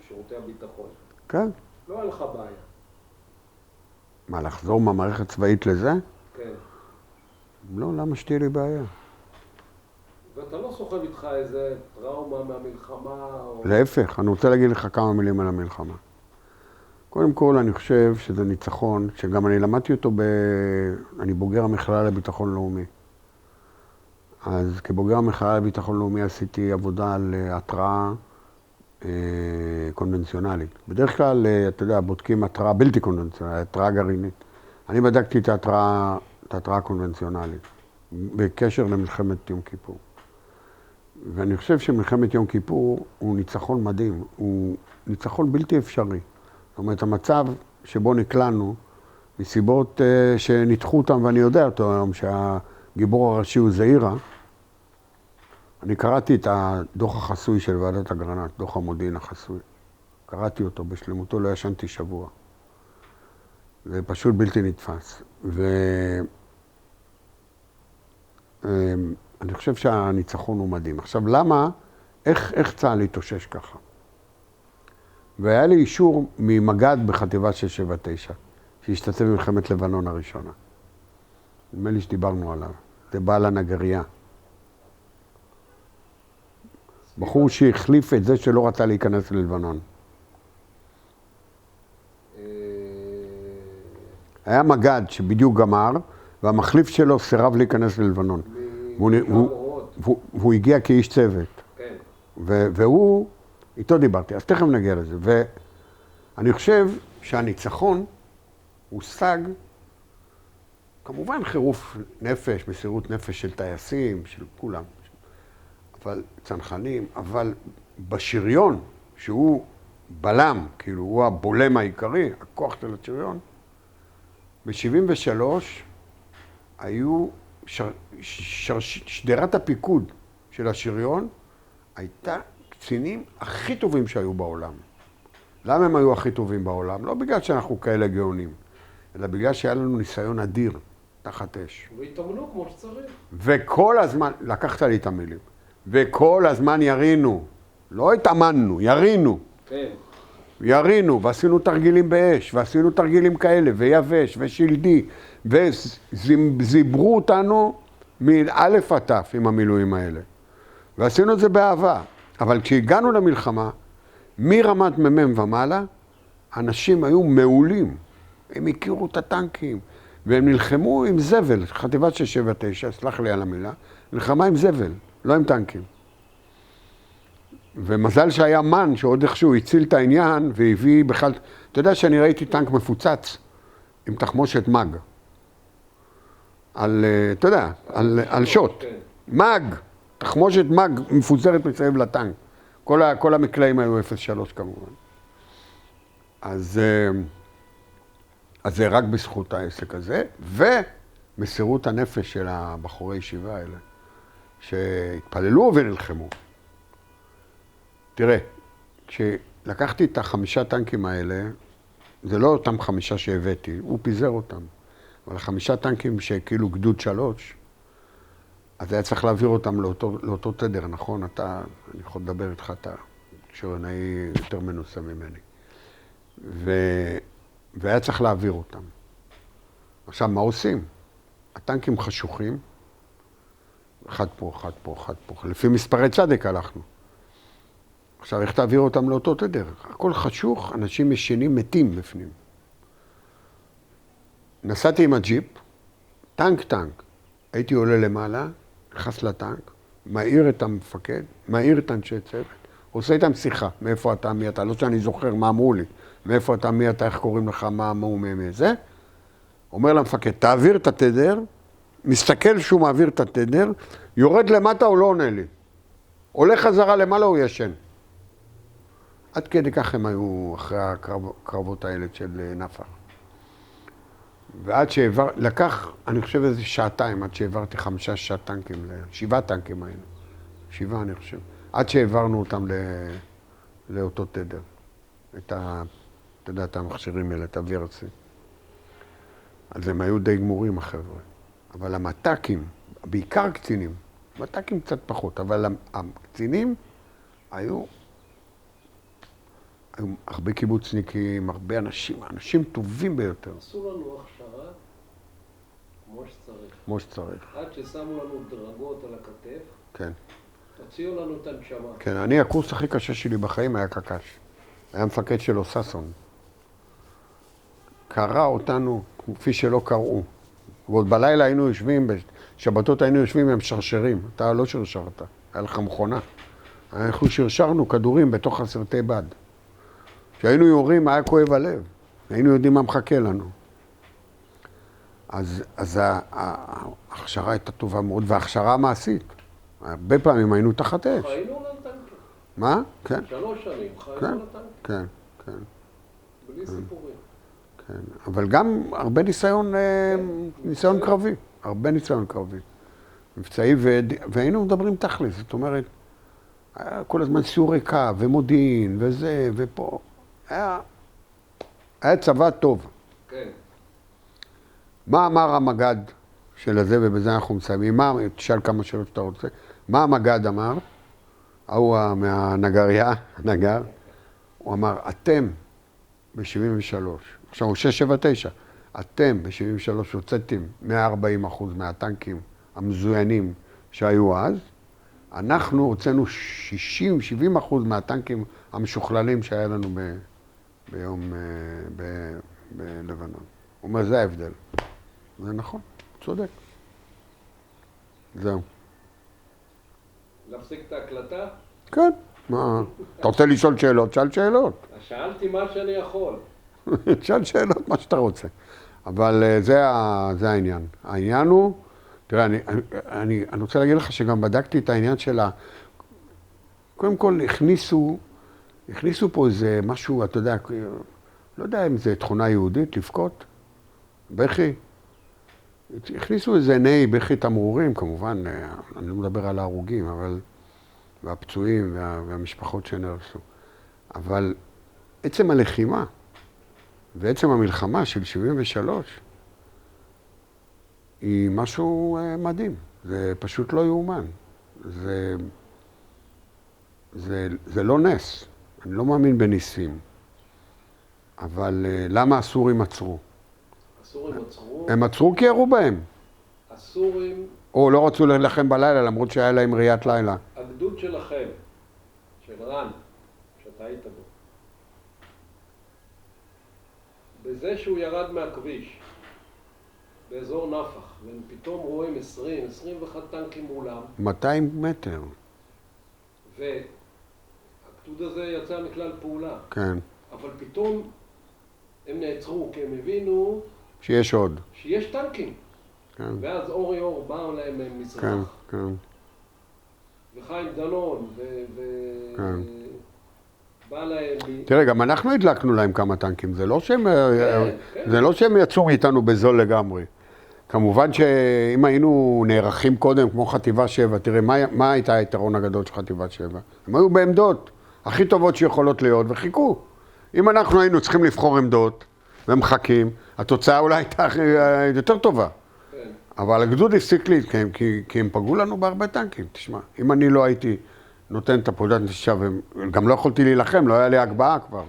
שירותי הביטחון. כן. לא היה לך בעיה. מה, לחזור מהמערכת צבאית לזה? כן. לא, למה שתהיה לי בעיה? ואתה לא סוחב איתך איזה טראומה מהמלחמה או... להפך, אני רוצה להגיד לך כמה מילים על המלחמה. קודם כל, אני חושב שזה ניצחון, שגם אני למדתי אותו אני בוגר המכללה לביטחון לאומי. אז כבוגר המכללה לביטחון לאומי עשיתי עבודה על התראה קונבנציונלית. בדרך כלל, אתה יודע, בודקים התראה בלתי קונבנציונלית, התראה גרעינית. אני בדקתי את ההתראה הקונבנציונלית, בקשר למלחמת יום כיפור. ואני חושב שמלחמת יום כיפור הוא ניצחון מדהים, הוא ניצחון בלתי אפשרי. זאת אומרת, המצב שבו נקלענו, מסיבות שניתחו אותם, ואני יודע אותו היום, שהגיבור הראשי הוא זעירה, אני קראתי את הדוח החסוי של ועדת אגרנט, דוח המודיעין החסוי. קראתי אותו בשלמותו, לא ישנתי שבוע. זה פשוט בלתי נתפס. אני חושב שהניצחון הוא מדהים. עכשיו, למה, איך צה"ל התאושש ככה? והיה לי אישור ממג"ד בחטיבה 679, שהשתתף במלחמת לבנון הראשונה. נדמה לי שדיברנו עליו. זה בעל הנגריה. בחור שהחליף את זה שלא רצה להיכנס ללבנון. היה מג"ד שבדיוק גמר, והמחליף שלו סירב להיכנס ללבנון. והוא הגיע כאיש צוות. כן. והוא, איתו דיברתי, אז תכף נגיע לזה. ואני חושב שהניצחון הושג, כמובן חירוף נפש, מסירות נפש של טייסים, של כולם, אבל צנחנים, אבל בשריון, שהוא בלם, כאילו הוא הבולם העיקרי, הכוח של השריון, ב-73 היו, שדרת הפיקוד של השריון הייתה קצינים הכי טובים שהיו בעולם. למה הם היו הכי טובים בעולם? לא בגלל שאנחנו כאלה גאונים, אלא בגלל שהיה לנו ניסיון אדיר תחת אש. והתאמנו כמו שצריך. וכל הזמן, לקחת לי את המילים, וכל הזמן ירינו, לא התאמנו, ירינו. כן. ירינו, ועשינו תרגילים באש, ועשינו תרגילים כאלה, ויבש, ושלדי, וזיברו אותנו מאלף עד תף עם המילואים האלה. ועשינו את זה באהבה. אבל כשהגענו למלחמה, מרמת מ"מ ומעלה, אנשים היו מעולים. הם הכירו את הטנקים, והם נלחמו עם זבל, חטיבת 679, סלח לי על המילה, נלחמה עם זבל, לא עם טנקים. ומזל שהיה מן שעוד איכשהו הציל את העניין והביא בכלל... אתה יודע שאני ראיתי טנק מפוצץ עם תחמושת מג. אתה יודע, על שוט. מג, תחמושת מג מפוזרת מסביב לטנק. כל המקלעים היו 0.3 כמובן. אז זה רק בזכות העסק הזה, ומסירות הנפש של הבחורי ישיבה האלה, שהתפללו ונלחמו. תראה, כשלקחתי את 5 טנקים האלה, זה לא אותם 5 שהבאתי, הוא פיזר אותם. אבל 5 טנקים שכאילו גדוד 3, אז היה צריך להעביר אותם לאותו תדר, נכון? אני יכול לדבר איתך, אתה שרנאי יותר מנוסה ממני. והיה צריך להעביר אותם. עכשיו, מה עושים? הטנקים חשוכים, אחד פה, אחד פה, אחד פה. לפי מספרי צדק הלכנו. עכשיו, איך תעביר אותם לאותו תדר? הכל חשוך, אנשים ישנים מתים בפנים. נסעתי עם הג'יפ, טנק. הייתי עולה למעלה, נכנס לטנק, מעיר את המפקד, מעיר את אנשי צוות, עושה איתם שיחה, מאיפה אתה, מי אתה, לא שאני זוכר מה אמרו לי, מאיפה אתה, מי אתה, איך קוראים לך, מה אמרו זה. אומר למפקד, תעביר את התדר, מסתכל שהוא מעביר את התדר, יורד למטה או לא עונה לי. עולה חזרה למעלה, הוא ישן. עד כדי כך הם היו אחרי הקרבות האלה של נפח. ועד לקח, אני חושב איזה שעתיים, עד שהעברתי 5-6 טנקים, 7 טנקים היינו. 7 אני חושב. עד שהעברנו אותם לאותו תדר. אתה יודע, את המכשירים האלה, את הווירצי. אז הם היו די גמורים, החבר'ה. אבל המת"קים, בעיקר קצינים, מת"קים קצת פחות, אבל הקצינים היו הרבה קיבוצניקים, הרבה אנשים טובים ביותר. עשו לנו הכשרה כמו שצריך. כמו שצריך. עד ששמו לנו דרגות על הכתף, כן. הוציאו לנו את הנשמה. כן, הקורס הכי קשה שלי בחיים היה קק"ש. היה מפקד שלו, ששון. קרא אותנו כפי שלא קראו. ועוד בלילה היינו יושבים, בשבתות היינו יושבים עם שרשרים. אתה לא שרשרת, היה לך מכונה. אנחנו שרשרנו כדורים בתוך הסרטי בד. כשהיינו יורים, היה כואב הלב. היינו יודעים מה מחכה לנו. אז ההכשרה הייתה טובה מאוד, וההכשרה המעשית. הרבה פעמים היינו תחת אש. חיינו על הטנקים. מה? כן. 3 שנים חיינו כן, על הטנקים. כן, כן. בלי סיפורים. כן. אבל גם הרבה ניסיון קרבי. הרבה ניסיון קרבי. מבצעי, והיינו מדברים תכלס. זאת אומרת, היה כל הזמן סיורי קו, ומודיעין, וזה, ופה. היה צבא טוב. כן. מה אמר המג"ד של הזה, ובזה אנחנו מסיימים? תשאל כמה שאלות שאתה רוצה. מה המג"ד אמר? ההוא מהנגריה, הנגר. הוא אמר, אתם ב-73, עכשיו הוא 679, אתם ב-73 הוצאתם 140% מהטנקים המזוינים שהיו אז, אנחנו הוצאנו 60-70% מהטנקים המשוכללים שהיה לנו ביום בלבנון. הוא אומר, זה ההבדל. זה נכון, צודק. זהו. להפסיק את ההקלטה? כן. מה? אתה רוצה לשאול שאלות? שאל שאלות. שאלתי מה שאני יכול. שאל שאלות, מה שאתה רוצה. אבל זה העניין. העניין הוא, תראה, אני רוצה להגיד לך שגם בדקתי את העניין של קודם כל הכניסו פה איזה משהו, אתה יודע, לא יודע אם זה תכונה יהודית, לבכות, בכי. הכניסו איזה עיני בכי תמרורים, כמובן, אני לא מדבר על ההרוגים, אבל, והפצועים והמשפחות שנהרסו. אבל עצם הלחימה ועצם המלחמה של 73 היא משהו מדהים. זה פשוט לא יאומן. זה לא נס. אני לא מאמין בניסים. אבל למה הסורים עצרו? הסורים עצרו? הם עצרו כי ירו בהם. הסורים... או לא רצו להילחם בלילה, למרות שהיה להם ראיית לילה. הגדוד שלכם, של רן, שאתה היית בו, בזה שהוא ירד מהכביש, באזור נפח, והם פתאום רואים 20-21 טנקים מולם. 200 מטר. והגדוד הזה יצא מכלל פעולה. כן. אבל פתאום הם נעצרו, כי הם הבינו... שיש עוד. שיש טנקים. כן. ואז אורי אור באו להם מזרח. כן, כן. וחיים דנון, כן. בא להם... תראה, גם אנחנו הדלקנו להם כמה טנקים. זה לא שהם יצאו מאיתנו בזול לגמרי. כמובן שאם היינו נערכים קודם, כמו חטיבה 7, תראה, מה הייתה היתרון הגדול של חטיבה 7? הם היו בעמדות הכי טובות שיכולות להיות, וחיכו. אם אנחנו היינו צריכים לבחור עמדות, ומחכים, התוצאה אולי הייתה יותר טובה. כן. אבל הגדוד הפסיק להתקיים, כי הם פגעו לנו בהרבה טנקים. תשמע, אם אני לא הייתי נותן את הפעולת נשישה, וגם לא יכולתי להילחם, לא היה לי הגבהה כבר,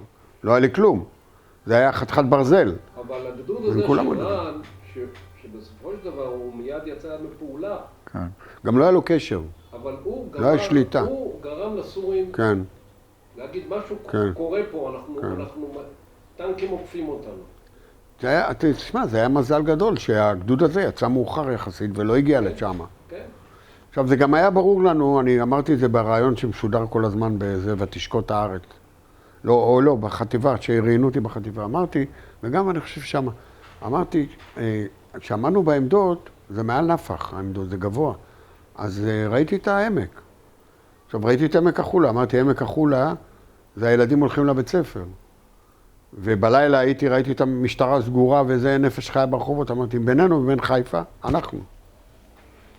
לא היה לי כלום. זה היה חתיכת ברזל. אבל הגדוד הזה של רן, שבסופו של דבר הוא מיד יצא מפעולה. כן. גם לא היה לו קשר. אבל הוא לא היה שליטה. הוא גרם לסורים כן. להגיד משהו כן. קורה פה, אנחנו טנקים עוקפים אותנו. תשמע, זה היה מזל גדול שהגדוד הזה יצא מאוחר יחסית ולא הגיע לשם. כן. עכשיו, זה גם היה ברור לנו, אני אמרתי את זה ברעיון שמשודר כל הזמן בזה, ותשקוט הארץ. לא, או לא, בחטיבה, שראיינו אותי בחטיבה. אמרתי, וגם אני חושב שמה, אמרתי, כשעמדנו בעמדות, זה מעל נפח, העמדות, זה גבוה. אז ראיתי את העמק. עכשיו ראיתי את עמק החולה, אמרתי, עמק החולה, זה הילדים הולכים לבית ספר. ובלילה ראיתי את המשטרה סגורה וזה נפש חיה ברחובות, אמרתי, בינינו ובין חיפה, אנחנו.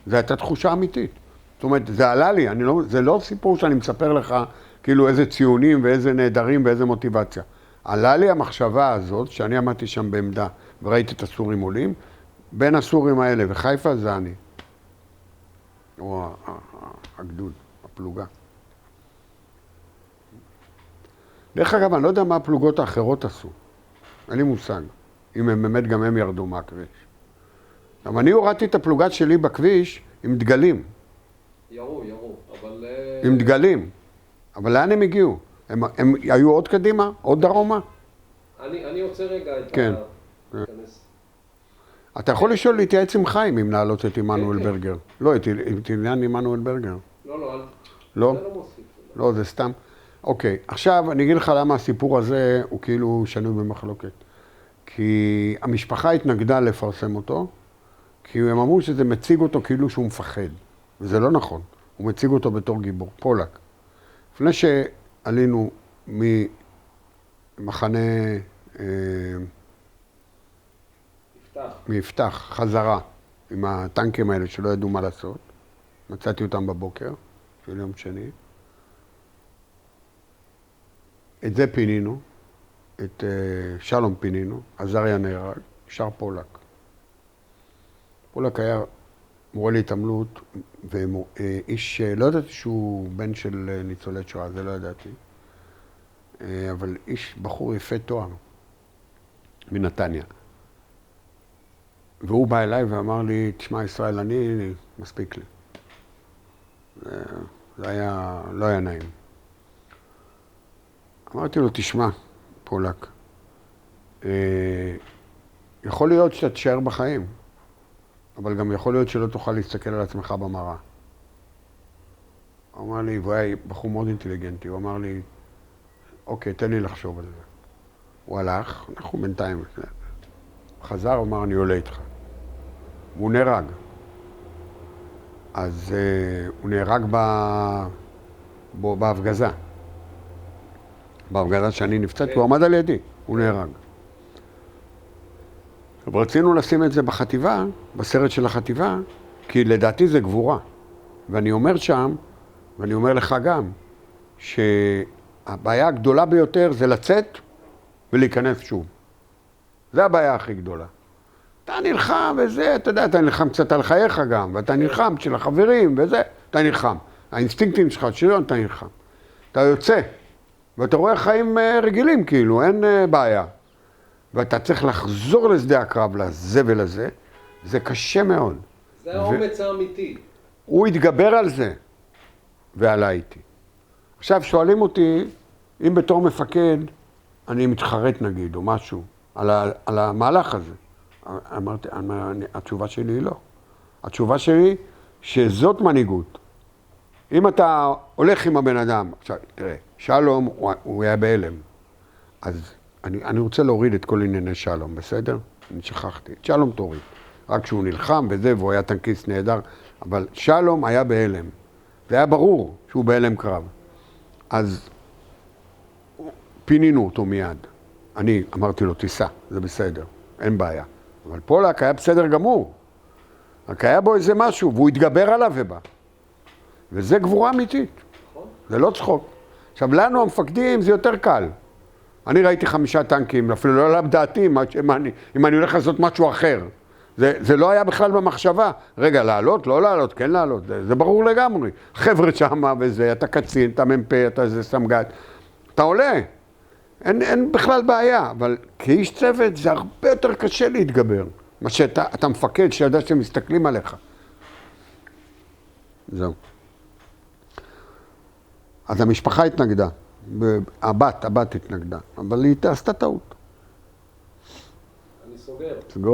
זו הייתה תחושה אמיתית. זאת אומרת, זה עלה לי, זה לא סיפור שאני מספר לך כאילו איזה ציונים ואיזה נהדרים ואיזה מוטיבציה. עלה לי המחשבה הזאת, שאני עמדתי שם בעמדה וראיתי את הסורים עולים, בין הסורים האלה וחיפה זה אני. או הגדוד, הפלוגה. דרך אגב, אני לא יודע מה הפלוגות האחרות עשו. אין לי מושג. אם הם באמת גם הם ירדו מהכביש. אבל אני הורדתי את הפלוגה שלי בכביש עם דגלים. ירו, אבל... עם דגלים. אבל לאן הם הגיעו? הם היו עוד קדימה? עוד דרומה? אני רוצה רגע את כן. אתה יכול לשאול להתייעץ עם חיים אם להעלות את עמנואל ברגר. לא, את עניין עמנואל ברגר. לא, לא. לא? זה לא מוסיף. לא, זה סתם. אוקיי, עכשיו אני אגיד לך למה הסיפור הזה הוא כאילו שנוי במחלוקת. כי המשפחה התנגדה לפרסם אותו, כי הם אמרו שזה מציג אותו כאילו שהוא מפחד. וזה לא נכון, הוא מציג אותו בתור גיבור, פולק. לפני שעלינו ממחנה מיפתח, חזרה, עם הטנקים האלה שלא ידעו מה לעשות, מצאתי אותם בבוקר, של יום שני. את זה פינינו, את שלום פינינו, עזריה נהרג, שר פולק. פולק היה מורה להתעמלות, ואיש, לא ידעתי שהוא בן של ניצולי שואה, זה לא ידעתי, אבל איש בחור יפה תואר, מנתניה. והוא בא אליי ואמר לי, תשמע ישראל, אני מספיק לי. זה לא היה נעים. אמרתי לו, תשמע, פולק, יכול להיות שאתה תשאר בחיים, אבל גם יכול להיות שלא תוכל להסתכל על עצמך במראה. הוא אמר לי, והוא היה בחור מאוד אינטליגנטי, הוא אמר לי, אוקיי, תן לי לחשוב על זה. הוא הלך, אנחנו בינתיים, חזר, הוא אמר, אני עולה איתך. והוא נהרג. אז הוא נהרג בהפגזה. בהפגזה שאני נפצעתי, הוא עמד על ידי, הוא נהרג. רצינו לשים את זה בחטיבה, בסרט של החטיבה, כי לדעתי זה גבורה. ואני אומר שם, ואני אומר לך גם, שהבעיה הגדולה ביותר זה לצאת ולהיכנס שוב. זה הבעיה הכי גדולה. אתה נלחם וזה, אתה יודע, אתה נלחם קצת על חייך גם, ואתה נלחם של החברים וזה, אתה נלחם. האינסטינקטים שלך, שריון, אתה נלחם. אתה יוצא, ואתה רואה חיים רגילים כאילו, אין בעיה. ואתה צריך לחזור לשדה הקרב, לזבל הזה, זה קשה מאוד. זה האומץ האמיתי. הוא התגבר על זה, ועלה איתי. עכשיו שואלים אותי, אם בתור מפקד, אני מתחרט נגיד, או משהו, על המהלך הזה. אמרתי, התשובה שלי היא לא. התשובה שלי, שזאת מנהיגות. אם אתה הולך עם הבן אדם, עכשיו, תראה, שלום, הוא היה בהלם. אז אני רוצה להוריד את כל ענייני שלום, בסדר? אני שכחתי. שלום תוריד. רק שהוא נלחם וזה, והוא היה טנקיסט נהדר. אבל שלום היה בהלם. זה היה ברור שהוא בהלם קרב. אז פינינו אותו מיד. אני אמרתי לו, תיסע, זה בסדר, אין בעיה. אבל פולק היה בסדר גמור. רק היה בו איזה משהו, והוא התגבר עליו ובא. וזה גבורה אמיתית. זה לא צחוק. עכשיו, לנו המפקדים זה יותר קל. אני ראיתי 5 טנקים, אפילו לא עלה בדעתי אם אני הולך לעשות משהו אחר. זה לא היה בכלל במחשבה. רגע, לעלות, לא לעלות, כן לעלות. זה ברור לגמרי. חבר'ה שמה וזה, אתה קצין, אתה מ"פ, אתה זה סמג"ד. אתה עולה. אין בכלל בעיה, אבל כאיש צוות זה הרבה יותר קשה להתגבר. מה שאתה מפקד שיודע שהם מסתכלים עליך. זהו. אז המשפחה התנגדה. הבת התנגדה. אבל היא עשתה טעות. אני סוגר. סגור.